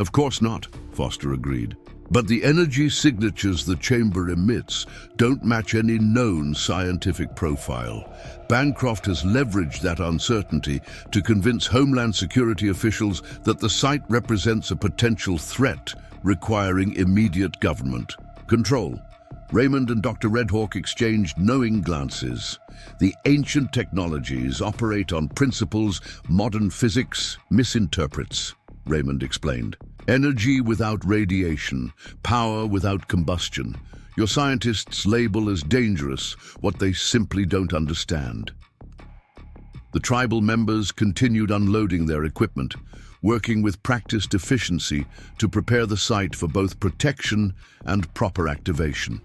A: Of course not, Foster agreed. But the energy signatures the chamber emits don't match any known scientific profile. Bancroft has leveraged that uncertainty to convince Homeland Security officials that the site represents a potential threat requiring immediate government control. Raymond and Dr. Redhawk exchanged knowing glances. The ancient technologies operate on principles modern physics misinterprets, Raymond explained. Energy without radiation, power without combustion. Your scientists label as dangerous what they simply don't understand. The tribal members continued unloading their equipment, working with practiced efficiency to prepare the site for both protection and proper activation.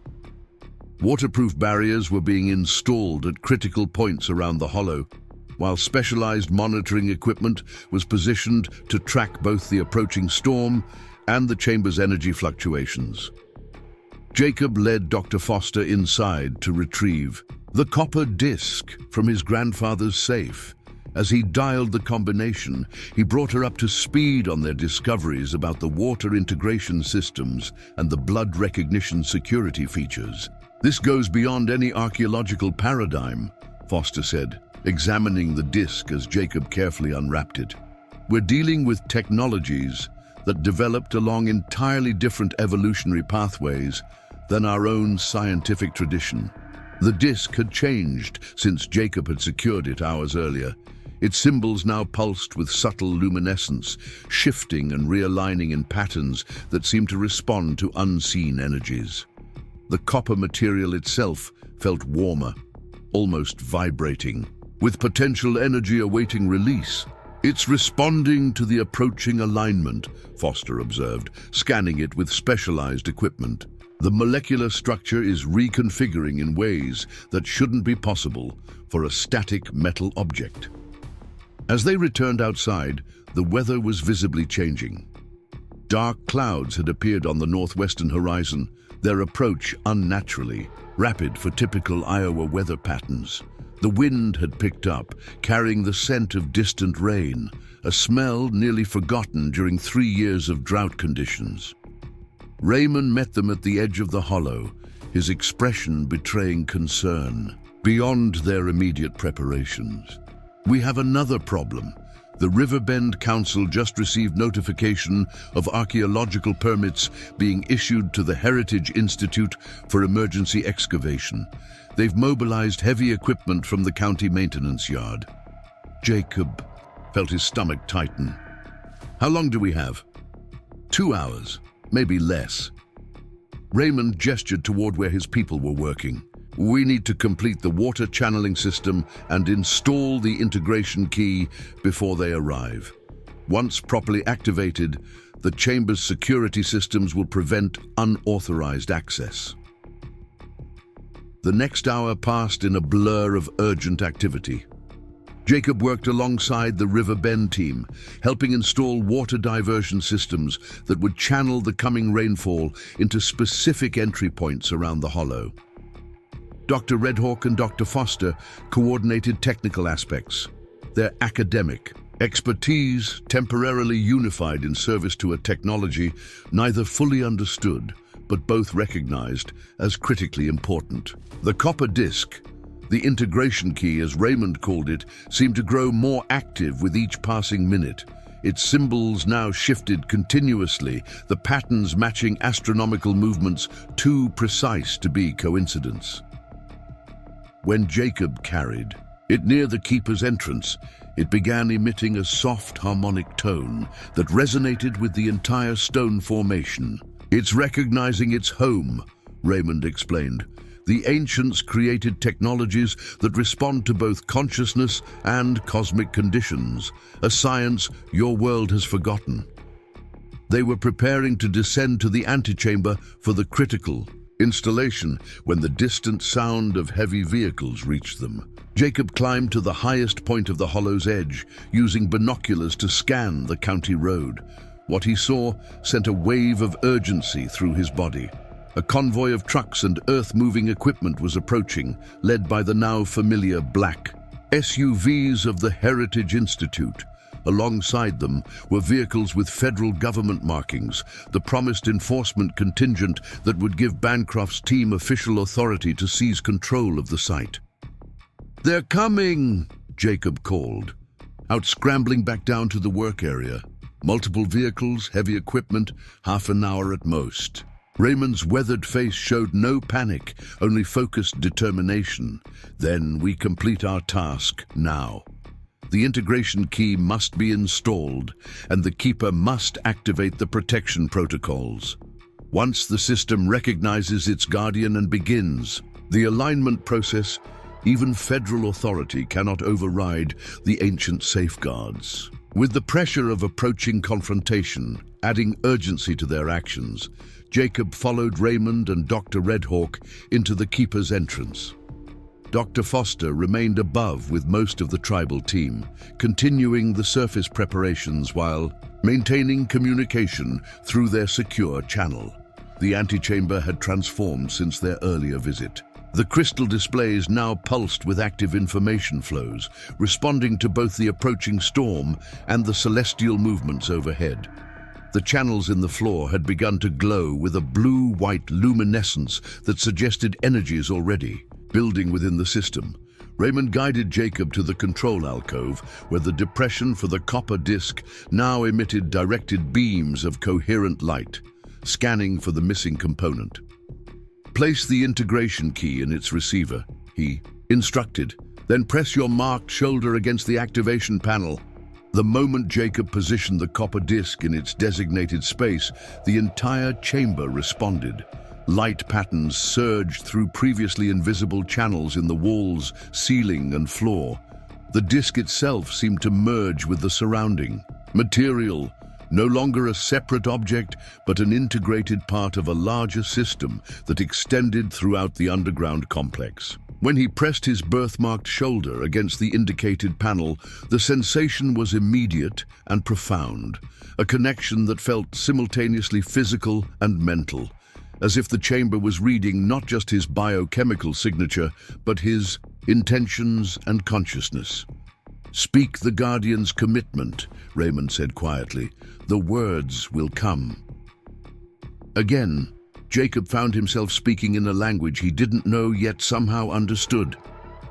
A: Waterproof barriers were being installed at critical points around the hollow, while specialized monitoring equipment was positioned to track both the approaching storm and the chamber's energy fluctuations. Jacob led Dr. Foster inside to retrieve the copper disc from his grandfather's safe. As he dialed the combination, he brought her up to speed on their discoveries about the water integration systems and the blood recognition security features. This goes beyond any archaeological paradigm, Foster said, examining the disc as Jacob carefully unwrapped it. We're dealing with technologies that developed along entirely different evolutionary pathways than our own scientific tradition. The disc had changed since Jacob had secured it hours earlier. Its symbols now pulsed with subtle luminescence, shifting and realigning in patterns that seemed to respond to unseen energies. The copper material itself felt warmer, almost vibrating, with potential energy awaiting release. It's responding to the approaching alignment, Foster observed, scanning it with specialized equipment. The molecular structure is reconfiguring in ways that shouldn't be possible for a static metal object. As they returned outside, the weather was visibly changing. Dark clouds had appeared on the northwestern horizon, their approach unnaturally rapid for typical Iowa weather patterns. The wind had picked up, carrying the scent of distant rain, a smell nearly forgotten during 3 years of drought conditions. Raymond met them at the edge of the hollow, his expression betraying concern. Beyond their immediate preparations, we have another problem. The Riverbend Council just received notification of archaeological permits being issued to the Heritage Institute for emergency excavation. They've mobilized heavy equipment from the county maintenance yard. Jacob felt his stomach tighten. How long do we have? 2 hours, maybe less. Raymond gestured toward where his people were working. We need to complete the water channeling system and install the integration key before they arrive. Once properly activated, the chamber's security systems will prevent unauthorized access. The next hour passed in a blur of urgent activity. Jacob worked alongside the Riverbend team, helping install water diversion systems that would channel the coming rainfall into specific entry points around the hollow. Dr. Redhawk and Dr. Foster coordinated technical aspects. Their academic expertise temporarily unified in service to a technology neither fully understood, but both recognized as critically important. The copper disc, the integration key as Raymond called it, seemed to grow more active with each passing minute. Its symbols now shifted continuously, the patterns matching astronomical movements too precise to be coincidence. When Jacob carried it near the keeper's entrance, it began emitting a soft harmonic tone that resonated with the entire stone formation. It's recognizing its home, Raymond explained. The ancients created technologies that respond to both consciousness and cosmic conditions, a science your world has forgotten. They were preparing to descend to the antechamber for the critical installation when the distant sound of heavy vehicles reached them. Jacob climbed to the highest point of the hollow's edge, using binoculars to scan the county road. What he saw sent a wave of urgency through his body. A convoy of trucks and earth-moving equipment was approaching, led by the now familiar black SUVs of the Heritage Institute. Alongside them were vehicles with federal government markings, the promised enforcement contingent that would give Bancroft's team official authority to seize control of the site. "They're coming!" Jacob called, out scrambling back down to the work area. Multiple vehicles, heavy equipment, half an hour at most. Raymond's weathered face showed no panic, only focused determination. "Then we complete our task now. The integration key must be installed, and the keeper must activate the protection protocols. Once the system recognizes its guardian and begins the alignment process, even federal authority cannot override the ancient safeguards." With the pressure of approaching confrontation adding urgency to their actions, Jacob followed Raymond and Dr. Redhawk into the keeper's entrance. Dr. Foster remained above with most of the tribal team, continuing the surface preparations while maintaining communication through their secure channel. The antechamber had transformed since their earlier visit. The crystal displays now pulsed with active information flows, responding to both the approaching storm and the celestial movements overhead. The channels in the floor had begun to glow with a blue-white luminescence that suggested energies already building within the system. Raymond guided Jacob to the control alcove, where the depression for the copper disc now emitted directed beams of coherent light, scanning for the missing component. "Place the integration key in its receiver," he instructed. "Then press your marked shoulder against the activation panel." The moment Jacob positioned the copper disc in its designated space, the entire chamber responded. Light patterns surged through previously invisible channels in the walls, ceiling, and floor. The disc itself seemed to merge with the surrounding material, no longer a separate object, but an integrated part of a larger system that extended throughout the underground complex. When he pressed his birthmarked shoulder against the indicated panel, the sensation was immediate and profound, a connection that felt simultaneously physical and mental, as if the chamber was reading not just his biochemical signature, but his intentions and consciousness. "Speak the Guardian's commitment," Raymond said quietly. "The words will come." Again, Jacob found himself speaking in a language he didn't know yet somehow understood.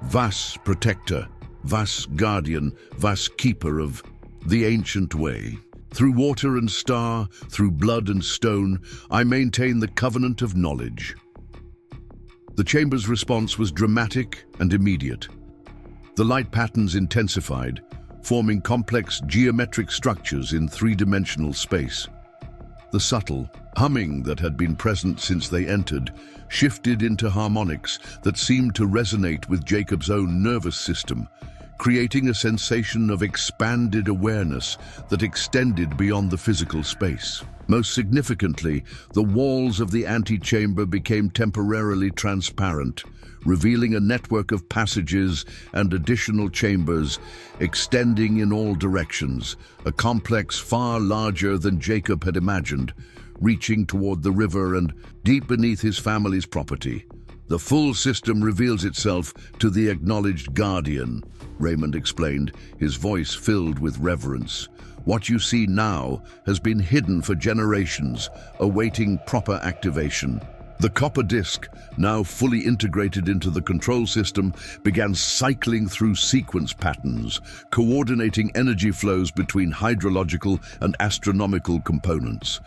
A: "Vas protector, vas guardian, vas keeper of the ancient way. Through water and star, through blood and stone, I maintain the covenant of knowledge." The chamber's response was dramatic and immediate. The light patterns intensified, forming complex geometric structures in three-dimensional space. The subtle humming that had been present since they entered shifted into harmonics that seemed to resonate with Jacob's own nervous system, creating a sensation of expanded awareness that extended beyond the physical space. Most significantly, the walls of the antechamber became temporarily transparent, revealing a network of passages and additional chambers extending in all directions, a complex far larger than Jacob had imagined, reaching toward the river and deep beneath his family's property. "The full system reveals itself to the acknowledged guardian," Raymond explained, his voice filled with reverence. "What you see now has been hidden for generations, awaiting proper activation." The copper disc, now fully integrated into the control system, began cycling through sequence patterns, coordinating energy flows between hydrological and astronomical components.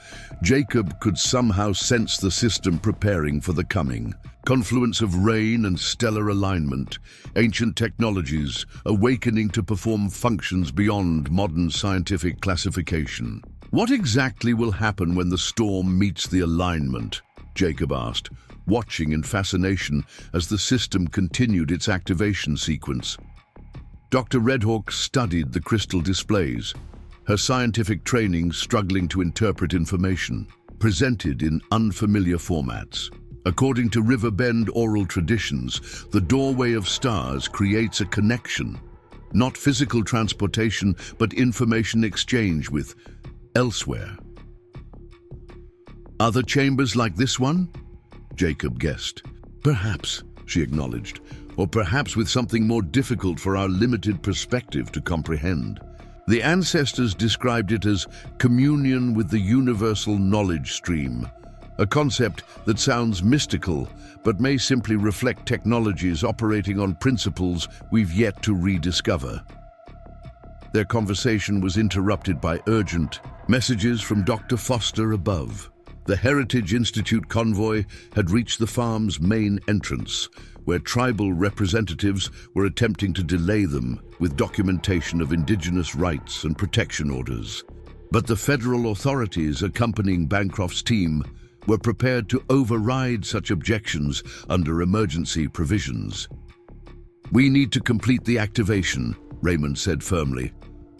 A: Jacob could somehow sense the system preparing for the coming confluence of rain and stellar alignment, ancient technologies awakening to perform functions beyond modern scientific classification. "What exactly will happen when the storm meets the alignment?" Jacob asked, watching in fascination as the system continued its activation sequence. Dr. Redhawk studied the crystal displays, her scientific training struggling to interpret information, presented in unfamiliar formats. According to River Bend oral traditions, the doorway of stars creates a connection, not physical transportation, but information exchange with elsewhere. Other chambers like this one? Jacob guessed. Perhaps, she acknowledged, or perhaps with something more difficult for our limited perspective to comprehend. The ancestors described it as communion with the universal knowledge stream, a concept that sounds mystical but may simply reflect technologies operating on principles we've yet to rediscover. Their conversation was interrupted by urgent messages from Dr. Foster above. The Heritage Institute convoy had reached the farm's main entrance, where tribal representatives were attempting to delay them with documentation of indigenous rights and protection orders. But the federal authorities accompanying Bancroft's team were prepared to override such objections under emergency provisions. "We need to complete the activation," Raymond said firmly.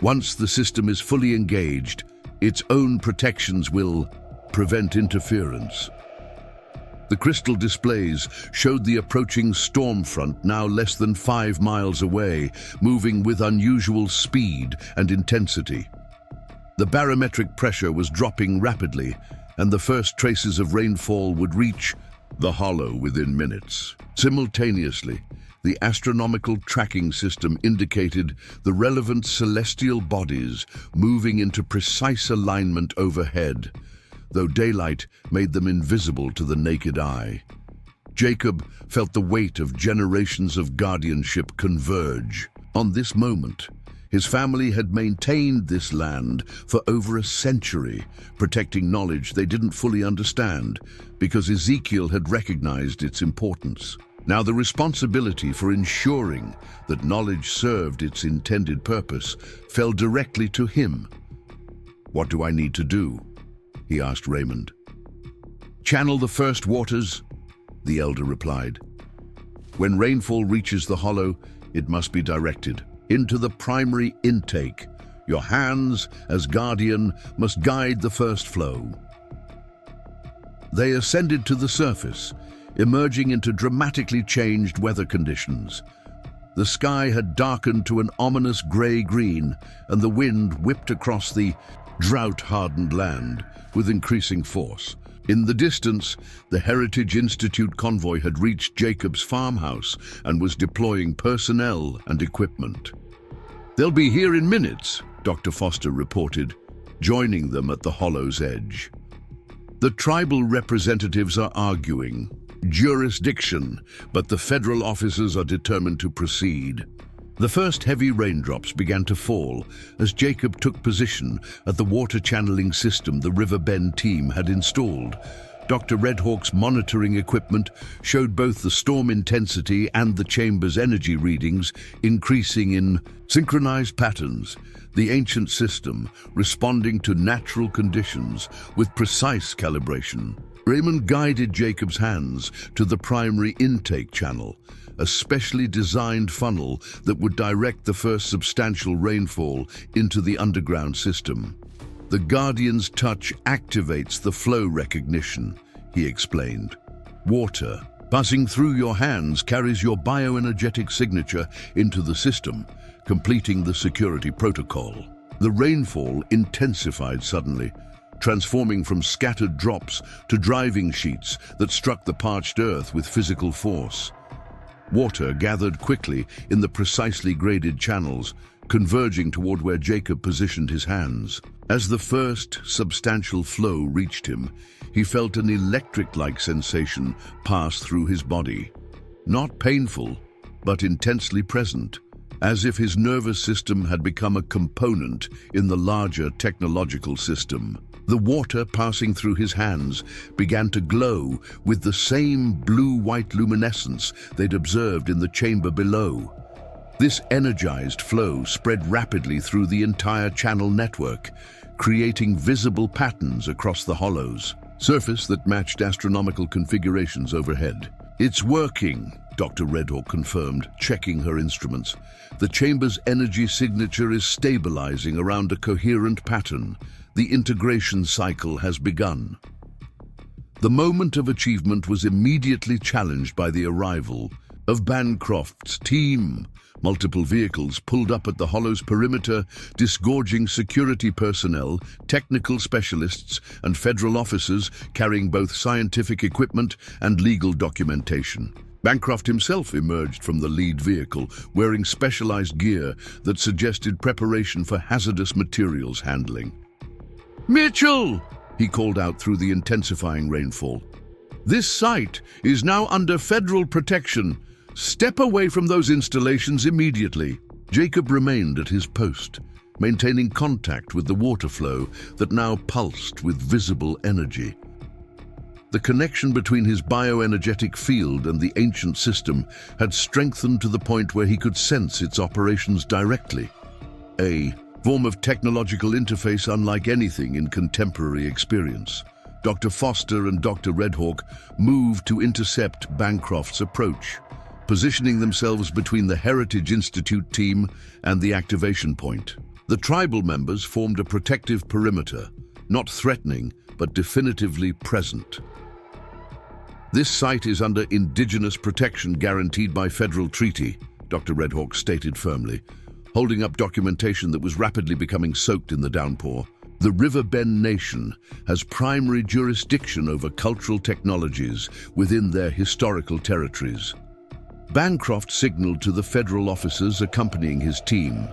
A: "Once the system is fully engaged, its own protections will prevent interference." The crystal displays showed the approaching storm front, now less than 5 miles away, moving with unusual speed and intensity. The barometric pressure was dropping rapidly, and the first traces of rainfall would reach the hollow within minutes. Simultaneously, the astronomical tracking system indicated the relevant celestial bodies moving into precise alignment overhead, though daylight made them invisible to the naked eye. Jacob felt the weight of generations of guardianship converge on this moment. His family had maintained this land for over a century, protecting knowledge they didn't fully understand, because Ezekiel had recognized its importance. Now the responsibility for ensuring that knowledge served its intended purpose fell directly to him. "What do I need to do?" he asked Raymond. "Channel the first waters," the elder replied. "When rainfall reaches the hollow, it must be directed into the primary intake. Your hands, as guardian, must guide the first flow." They ascended to the surface, emerging into dramatically changed weather conditions. The sky had darkened to an ominous gray-green, and the wind whipped across the drought-hardened land with increasing force. In the distance, the Heritage Institute convoy had reached Jacob's farmhouse and was deploying personnel and equipment. "They'll be here in minutes," Dr. Foster reported, joining them at the hollow's edge. The tribal representatives are arguing jurisdiction, but the federal officers are determined to proceed. The first heavy raindrops began to fall as Jacob took position at the water channeling system the River Bend team had installed. Dr. Redhawk's monitoring equipment showed both the storm intensity and the chamber's energy readings increasing in synchronized patterns, the ancient system responding to natural conditions with precise calibration. Raymond guided Jacob's hands to the primary intake channel, a specially designed funnel that would direct the first substantial rainfall into the underground system. "The Guardian's touch activates the flow recognition," he explained. "Water passing through your hands carries your bioenergetic signature into the system, completing the security protocol." The rainfall intensified suddenly, transforming from scattered drops to driving sheets that struck the parched earth with physical force. Water gathered quickly in the precisely graded channels, converging toward where Jacob positioned his hands. As the first substantial flow reached him, he felt an electric-like sensation pass through his body. Not painful, but intensely present, as if his nervous system had become a component in the larger technological system. The water passing through his hands began to glow with the same blue-white luminescence they'd observed in the chamber below. This energized flow spread rapidly through the entire channel network, creating visible patterns across the hollows, surface that matched astronomical configurations overhead. "It's working," Dr. Redhawk confirmed, checking her instruments. The chamber's energy signature is stabilizing around a coherent pattern. The integration cycle has begun. The moment of achievement was immediately challenged by the arrival of Bancroft's team. Multiple vehicles pulled up at the hollow's perimeter, disgorging security personnel, technical specialists, and federal officers carrying both scientific equipment and legal documentation. Bancroft himself emerged from the lead vehicle, wearing specialized gear that suggested preparation for hazardous materials handling. "Mitchell!" he called out through the intensifying rainfall. "This site is now under federal protection. Step away from those installations immediately." Jacob remained at his post, maintaining contact with the water flow that now pulsed with visible energy. The connection between his bioenergetic field and the ancient system had strengthened to the point where he could sense its operations directly. A form of technological interface unlike anything in contemporary experience. Dr. Foster and Dr. Redhawk moved to intercept Bancroft's approach, positioning themselves between the Heritage Institute team and the activation point. The tribal members formed a protective perimeter, not threatening, but definitively present. "This site is under indigenous protection guaranteed by federal treaty," Dr. Redhawk stated firmly, holding up documentation that was rapidly becoming soaked in the downpour. "The Riverbend Nation has primary jurisdiction over cultural technologies within their historical territories." Bancroft signaled to the federal officers accompanying his team.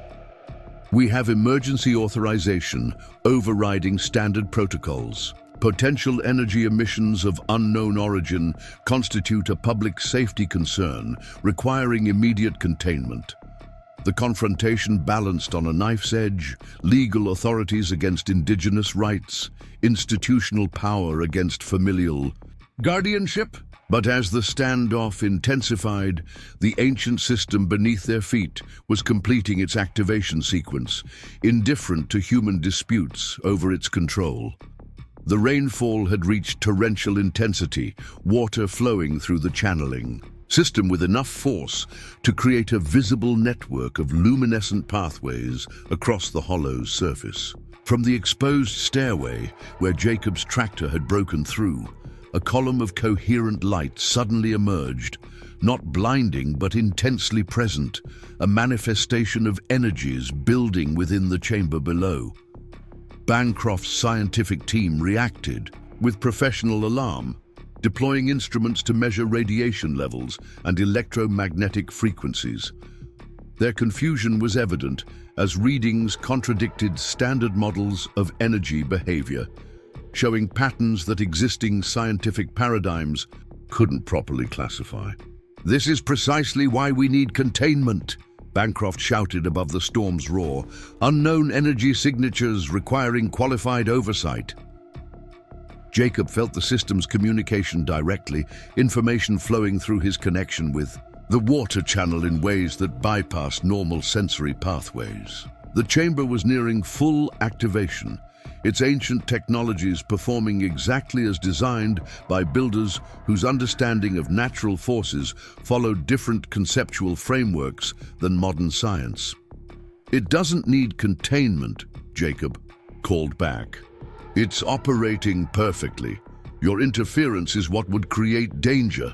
A: "We have emergency authorization overriding standard protocols. Potential energy emissions of unknown origin constitute a public safety concern requiring immediate containment." The confrontation balanced on a knife's edge, legal authorities against indigenous rights, institutional power against familial guardianship. But as the standoff intensified, the ancient system beneath their feet was completing its activation sequence, indifferent to human disputes over its control. The rainfall had reached torrential intensity, water flowing through the channeling system with enough force to create a visible network of luminescent pathways across the hollow's surface. From the exposed stairway, where Jacob's tractor had broken through, a column of coherent light suddenly emerged, not blinding but intensely present, a manifestation of energies building within the chamber below. Bancroft's scientific team reacted with professional alarm, deploying instruments to measure radiation levels and electromagnetic frequencies. Their confusion was evident as readings contradicted standard models of energy behavior, showing patterns that existing scientific paradigms couldn't properly classify. "This is precisely why we need containment," Bancroft shouted above the storm's roar. "Unknown energy signatures requiring qualified oversight." Jacob felt the system's communication directly, information flowing through his connection with the water channel in ways that bypassed normal sensory pathways. The chamber was nearing full activation, its ancient technologies performing exactly as designed by builders whose understanding of natural forces followed different conceptual frameworks than modern science. "It doesn't need containment," Jacob called back. "It's operating perfectly. Your interference is what would create danger."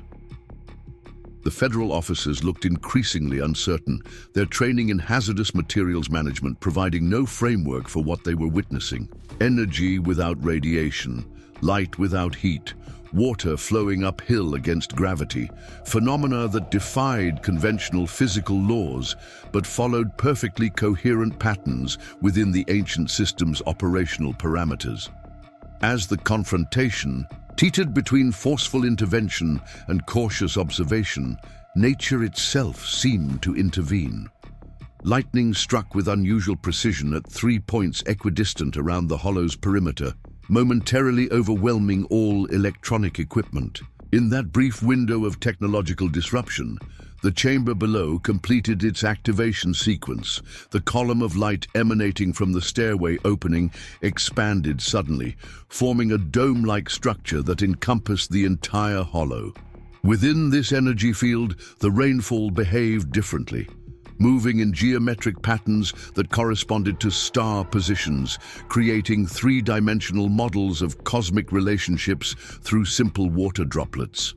A: The federal officers looked increasingly uncertain, their training in hazardous materials management providing no framework for what they were witnessing. Energy without radiation, light without heat, water flowing uphill against gravity, phenomena that defied conventional physical laws but followed perfectly coherent patterns within the ancient system's operational parameters. As the confrontation teetered between forceful intervention and cautious observation, nature itself seemed to intervene. Lightning struck with unusual precision at 3 points equidistant around the hollow's perimeter, momentarily overwhelming all electronic equipment. In that brief window of technological disruption, the chamber below completed its activation sequence. The column of light emanating from the stairway opening expanded suddenly, forming a dome-like structure that encompassed the entire hollow. Within this energy field, the rainfall behaved differently, moving in geometric patterns that corresponded to star positions, creating three-dimensional models of cosmic relationships through simple water droplets.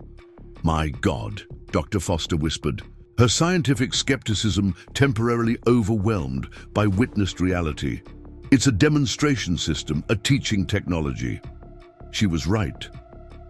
A: "My God," Dr. Foster whispered, her scientific skepticism temporarily overwhelmed by witnessed reality. "It's a demonstration system, a teaching technology." She was right.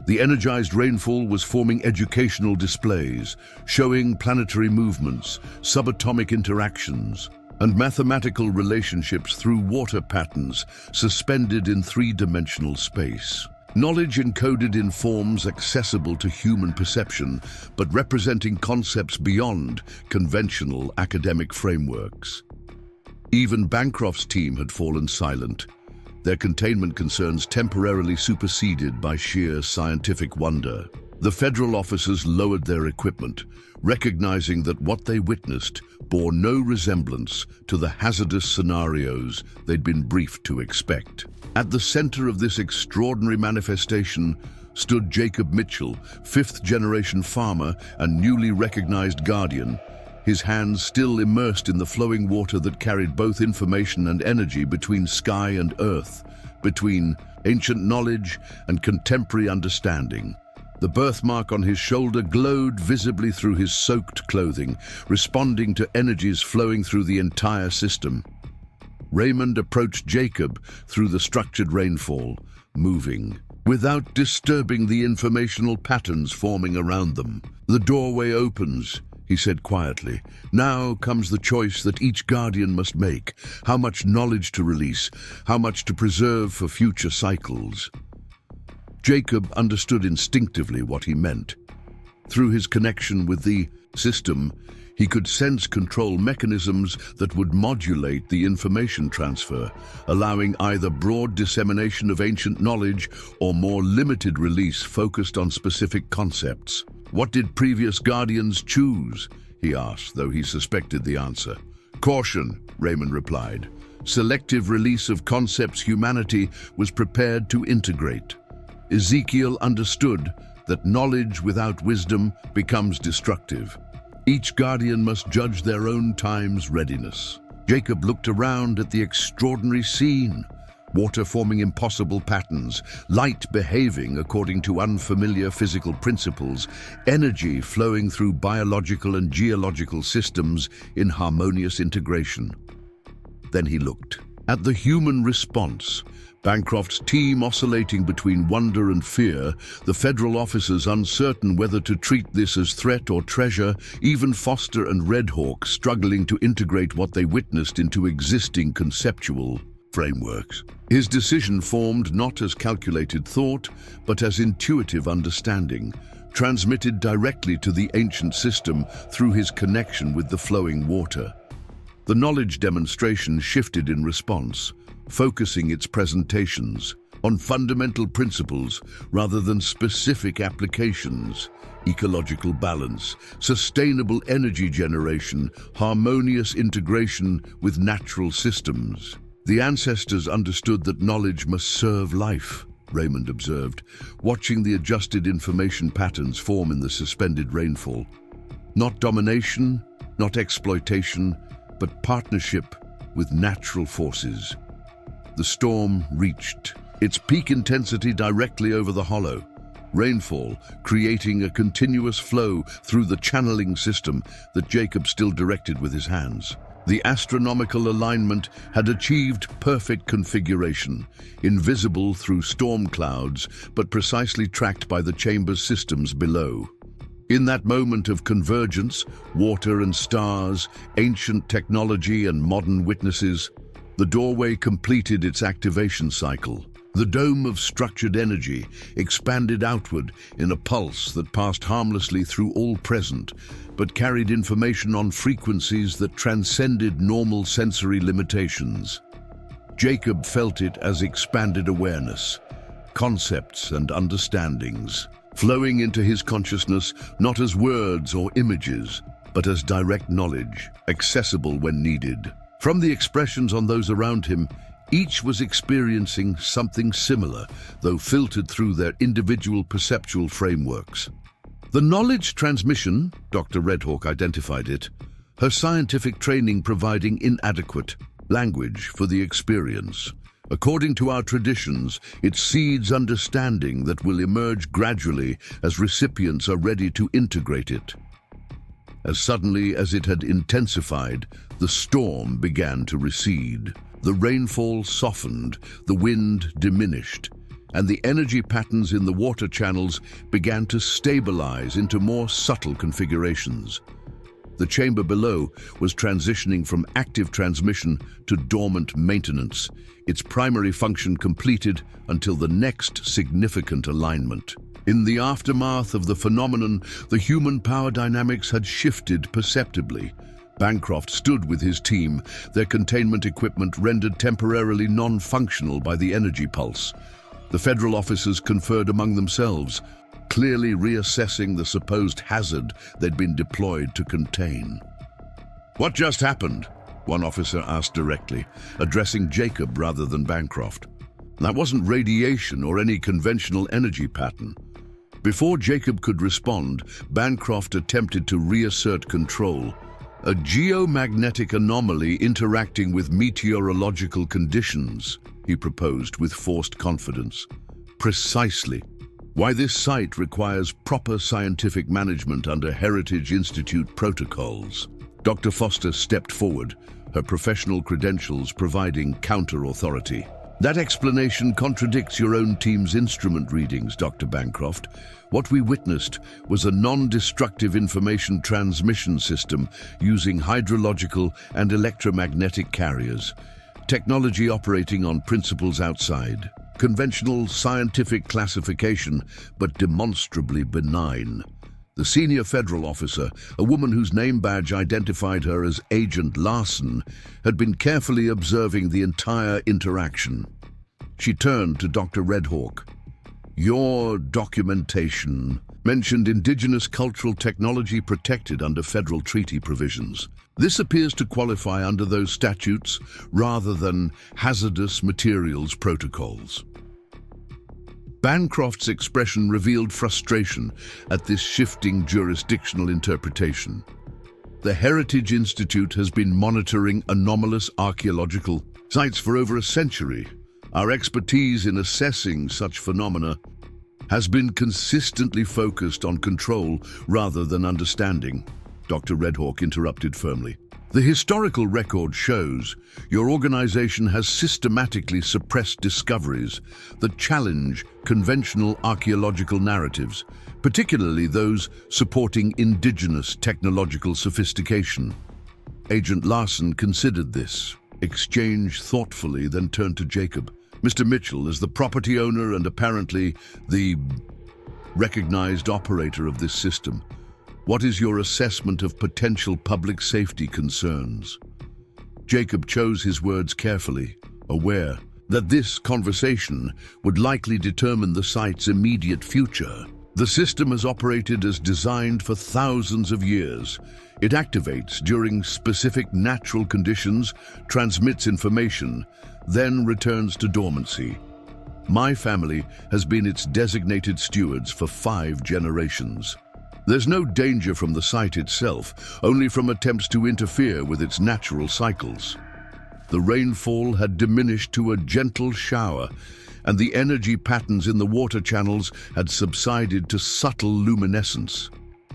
A: The energized rainfall was forming educational displays, showing planetary movements, subatomic interactions, and mathematical relationships through water patterns suspended in three-dimensional space. Knowledge encoded in forms accessible to human perception, but representing concepts beyond conventional academic frameworks. Even Bancroft's team had fallen silent, their containment concerns temporarily superseded by sheer scientific wonder. The federal officers lowered their equipment, recognizing that what they witnessed bore no resemblance to the hazardous scenarios they'd been briefed to expect. At the center of this extraordinary manifestation stood Jacob Mitchell, fifth-generation farmer and newly recognized guardian, his hands still immersed in the flowing water that carried both information and energy between sky and earth, between ancient knowledge and contemporary understanding. The birthmark on his shoulder glowed visibly through his soaked clothing, responding to energies flowing through the entire system. Raymond approached Jacob through the structured rainfall, moving, without disturbing the informational patterns forming around them. "The doorway opens," he said quietly. "Now comes the choice that each guardian must make, how much knowledge to release, how much to preserve for future cycles." Jacob understood instinctively what he meant. Through his connection with the system, he could sense control mechanisms that would modulate the information transfer, allowing either broad dissemination of ancient knowledge or more limited release focused on specific concepts. "What did previous guardians choose?" he asked, though he suspected the answer. "Caution," Raymond replied. "Selective release of concepts humanity was prepared to integrate." Ezekiel understood that knowledge without wisdom becomes destructive. Each guardian must judge their own time's readiness. Jacob looked around at the extraordinary scene. Water forming impossible patterns, light behaving according to unfamiliar physical principles, energy flowing through biological and geological systems in harmonious integration. Then he looked at the human response. Bancroft's team oscillating between wonder and fear, the federal officers uncertain whether to treat this as threat or treasure, even Foster and Red Hawk struggling to integrate what they witnessed into existing conceptual frameworks. His decision formed not as calculated thought, but as intuitive understanding, transmitted directly to the ancient system through his connection with the flowing water. The knowledge demonstration shifted in response, focusing its presentations on fundamental principles rather than specific applications: ecological balance, sustainable energy generation, harmonious integration with natural systems. The ancestors understood that knowledge must serve life, Raymond observed, watching the adjusted information patterns form in the suspended rainfall. Not domination, not exploitation, but partnership with natural forces. The storm reached its peak intensity directly over the hollow, rainfall creating a continuous flow through the channeling system that Jacob still directed with his hands. The astronomical alignment had achieved perfect configuration, invisible through storm clouds, but precisely tracked by the chamber's systems below. In that moment of convergence, water and stars, ancient technology and modern witnesses, the doorway completed its activation cycle. The dome of structured energy expanded outward in a pulse that passed harmlessly through all present, but carried information on frequencies that transcended normal sensory limitations. Jacob felt it as expanded awareness, concepts and understandings, flowing into his consciousness not as words or images, but as direct knowledge, accessible when needed. From the expressions on those around him, each was experiencing something similar, though filtered through their individual perceptual frameworks. The knowledge transmission, Dr. Redhawk identified it, her scientific training providing inadequate language for the experience. According to our traditions, it seeds understanding that will emerge gradually as recipients are ready to integrate it. As suddenly as it had intensified, the storm began to recede. The rainfall softened, the wind diminished, and the energy patterns in the water channels began to stabilize into more subtle configurations. The chamber below was transitioning from active transmission to dormant maintenance, its primary function completed until the next significant alignment. In the aftermath of the phenomenon, the human power dynamics had shifted perceptibly. Bancroft stood with his team, their containment equipment rendered temporarily non-functional by the energy pulse. The federal officers conferred among themselves, clearly reassessing the supposed hazard they'd been deployed to contain. "What just happened?" one officer asked directly, addressing Jacob rather than Bancroft. That wasn't radiation or any conventional energy pattern. Before Jacob could respond, Bancroft attempted to reassert control. A geomagnetic anomaly interacting with meteorological conditions, he proposed with forced confidence. Precisely. Why this site requires proper scientific management under Heritage Institute protocols. Dr. Foster stepped forward, her professional credentials providing counter-authority. That explanation contradicts your own team's instrument readings, Dr. Bancroft. What we witnessed was a non-destructive information transmission system using hydrological and electromagnetic carriers. Technology operating on principles outside. Conventional scientific classification, but demonstrably benign. The senior federal officer, a woman whose name badge identified her as Agent Larson, had been carefully observing the entire interaction. She turned to Dr. Redhawk. "Your documentation mentioned indigenous cultural technology protected under federal treaty provisions. This appears to qualify under those statutes rather than hazardous materials protocols." Bancroft's expression revealed frustration at this shifting jurisdictional interpretation. The Heritage Institute has been monitoring anomalous archaeological sites for over a century. Our expertise in assessing such phenomena has been consistently focused on control rather than understanding, Dr. Redhawk interrupted firmly. The historical record shows your organization has systematically suppressed discoveries that challenge conventional archaeological narratives, particularly those supporting indigenous technological sophistication. Agent Larson considered this exchange thoughtfully, then turned to Jacob. "Mr. Mitchell, as the property owner and apparently the recognized operator of this system, what is your assessment of potential public safety concerns?" Jacob chose his words carefully, aware that this conversation would likely determine the site's immediate future. The system has operated as designed for thousands of years. It activates during specific natural conditions, transmits information, then returns to dormancy. My family has been its designated stewards for 5 generations. There's no danger from the site itself, only from attempts to interfere with its natural cycles. The rainfall had diminished to a gentle shower, and the energy patterns in the water channels had subsided to subtle luminescence.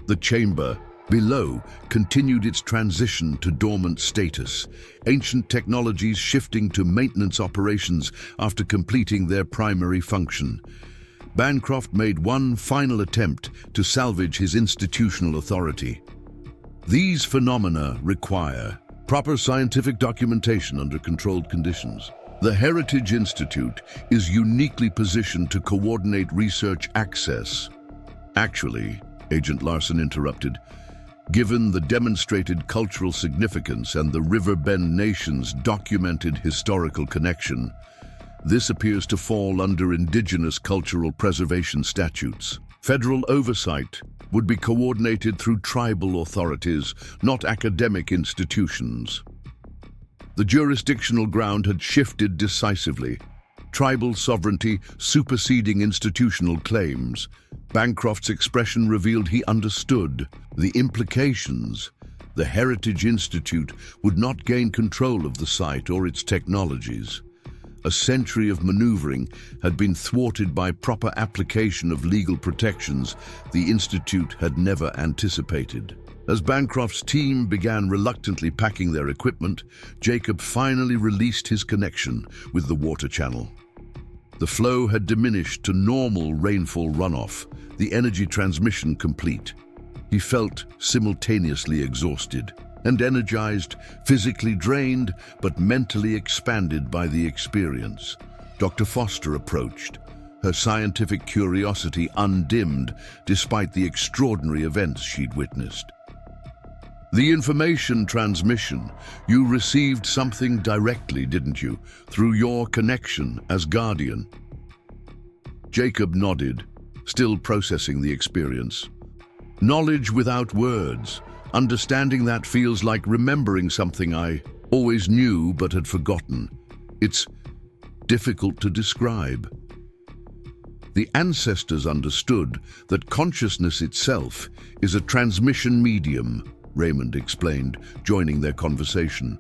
A: The chamber below continued its transition to dormant status, ancient technologies shifting to maintenance operations after completing their primary function. Bancroft made one final attempt to salvage his institutional authority. These phenomena require proper scientific documentation under controlled conditions. The Heritage Institute is uniquely positioned to coordinate research access. Actually, Agent Larson interrupted, given the demonstrated cultural significance and the Riverbend Nation's documented historical connection, this appears to fall under indigenous cultural preservation statutes. Federal oversight would be coordinated through tribal authorities, not academic institutions. The jurisdictional ground had shifted decisively. tribal sovereignty superseding institutional claims. Bancroft's expression revealed he understood the implications. The Heritage Institute would not gain control of the site or its technologies. A century of maneuvering had been thwarted by proper application of legal protections the Institute had never anticipated. As Bancroft's team began reluctantly packing their equipment, Jacob finally released his connection with the water channel. The flow had diminished to normal rainfall runoff, the energy transmission complete. He felt simultaneously exhausted and energized, physically drained, but mentally expanded by the experience. Dr. Foster approached, her scientific curiosity undimmed despite the extraordinary events she'd witnessed. The information transmission, you received something directly, didn't you, through your connection as guardian? Jacob nodded, still processing the experience. Knowledge without words. Understanding that feels like remembering something I always knew but had forgotten. It's difficult to describe. The ancestors understood that consciousness itself is a transmission medium, Raymond explained, joining their conversation.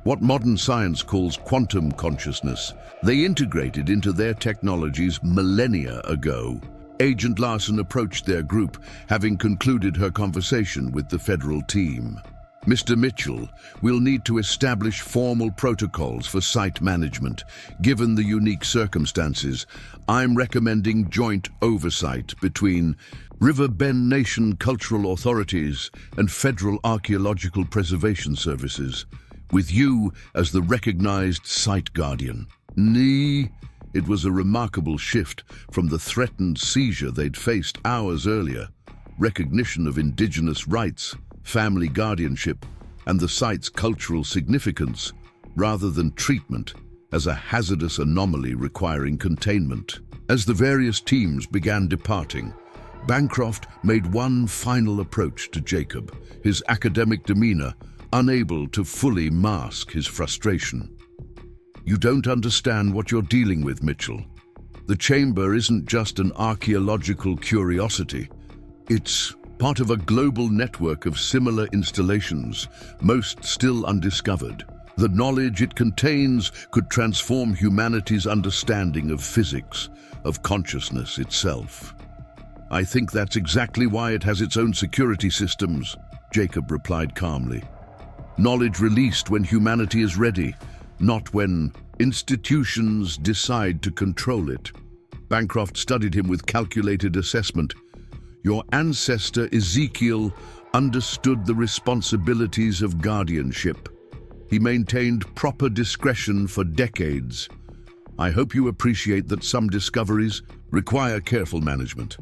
A: What modern science calls quantum consciousness, they integrated into their technologies millennia ago. Agent Larson approached their group, having concluded her conversation with the federal team. Mr. Mitchell, we'll need to establish formal protocols for site management. Given the unique circumstances, I'm recommending joint oversight between River Bend Nation cultural authorities and federal archaeological preservation services, with you as the recognized site guardian. It was a remarkable shift from the threatened seizure they'd faced hours earlier. Recognition of indigenous rights, family guardianship, and the site's cultural significance, rather than treatment as a hazardous anomaly requiring containment. As the various teams began departing, Bancroft made one final approach to Jacob, his academic demeanor unable to fully mask his frustration. You don't understand what you're dealing with, Mitchell. The chamber isn't just an archaeological curiosity. It's part of a global network of similar installations, most still undiscovered. The knowledge it contains could transform humanity's understanding of physics, of consciousness itself. I think that's exactly why it has its own security systems, Jacob replied calmly. Knowledge released when humanity is ready, not when institutions decide to control it. Bancroft studied him with calculated assessment. Your ancestor Ezekiel understood the responsibilities of guardianship. He maintained proper discretion for decades. I hope you appreciate that some discoveries require careful management.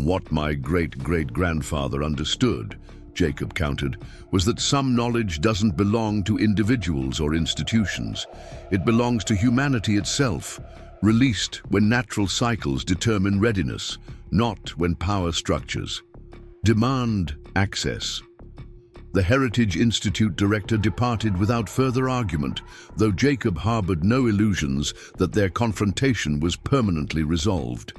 A: What my great-great-grandfather understood, Jacob countered, was that some knowledge doesn't belong to individuals or institutions. It belongs to humanity itself, released when natural cycles determine readiness, not when power structures demand access. The Heritage Institute director departed without further argument, though Jacob harbored no illusions that their confrontation was permanently resolved.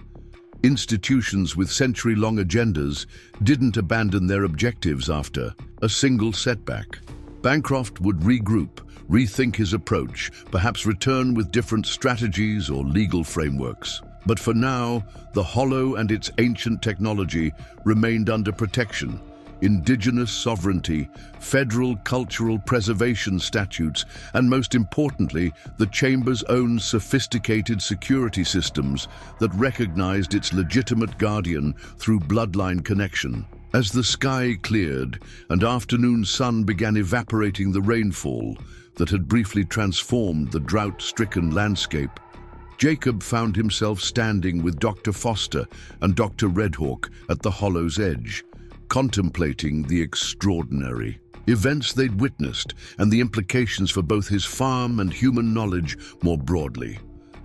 A: Institutions with century-long agendas didn't abandon their objectives after a single setback. Bancroft would regroup, rethink his approach, perhaps return with different strategies or legal frameworks. But for now, the Hollow and its ancient technology remained under protection. Indigenous sovereignty, federal cultural preservation statutes, and most importantly, the Chamber's own sophisticated security systems that recognized its legitimate guardian through bloodline connection. As the sky cleared and afternoon sun began evaporating the rainfall that had briefly transformed the drought-stricken landscape, Jacob found himself standing with Dr. Foster and Dr. Redhawk at the hollow's edge, contemplating the extraordinary events they'd witnessed and the implications for both his farm and human knowledge more broadly.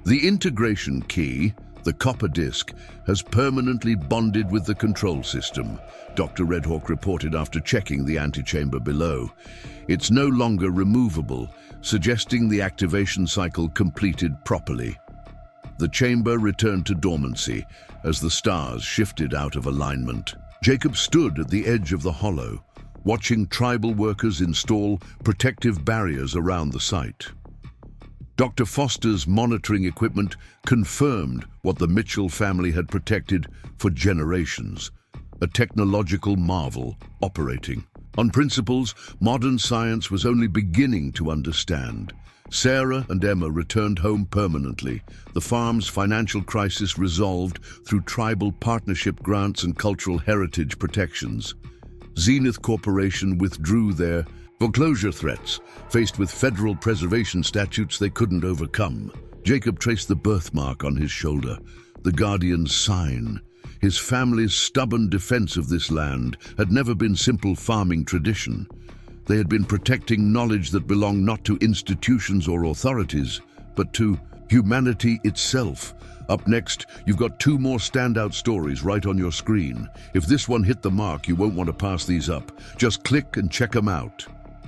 A: The integration key, The copper disc has permanently bonded with the control system, Dr. Redhawk reported after checking the antechamber below. It's no longer removable, suggesting the activation cycle completed properly. The chamber returned to dormancy as the stars shifted out of alignment. Jacob stood at the edge of the hollow, watching tribal workers install protective barriers around the site. Dr. Foster's monitoring equipment confirmed what the Mitchell family had protected for generations, a technological marvel operating on principles modern science was only beginning to understand. Sarah and Emma returned home permanently, the farm's financial crisis resolved through tribal partnership grants and cultural heritage protections. Zenith Corporation withdrew their foreclosure threats, faced with federal preservation statutes they couldn't overcome. Jacob traced the birthmark on his shoulder, the guardian's sign. His family's stubborn defense of this land had never been simple farming tradition. They had been protecting knowledge that belonged not to institutions or authorities, but to humanity itself. Up next, you've got two more standout stories right on your screen. If this one hit the mark, you won't want to pass these up. Just click and check them out.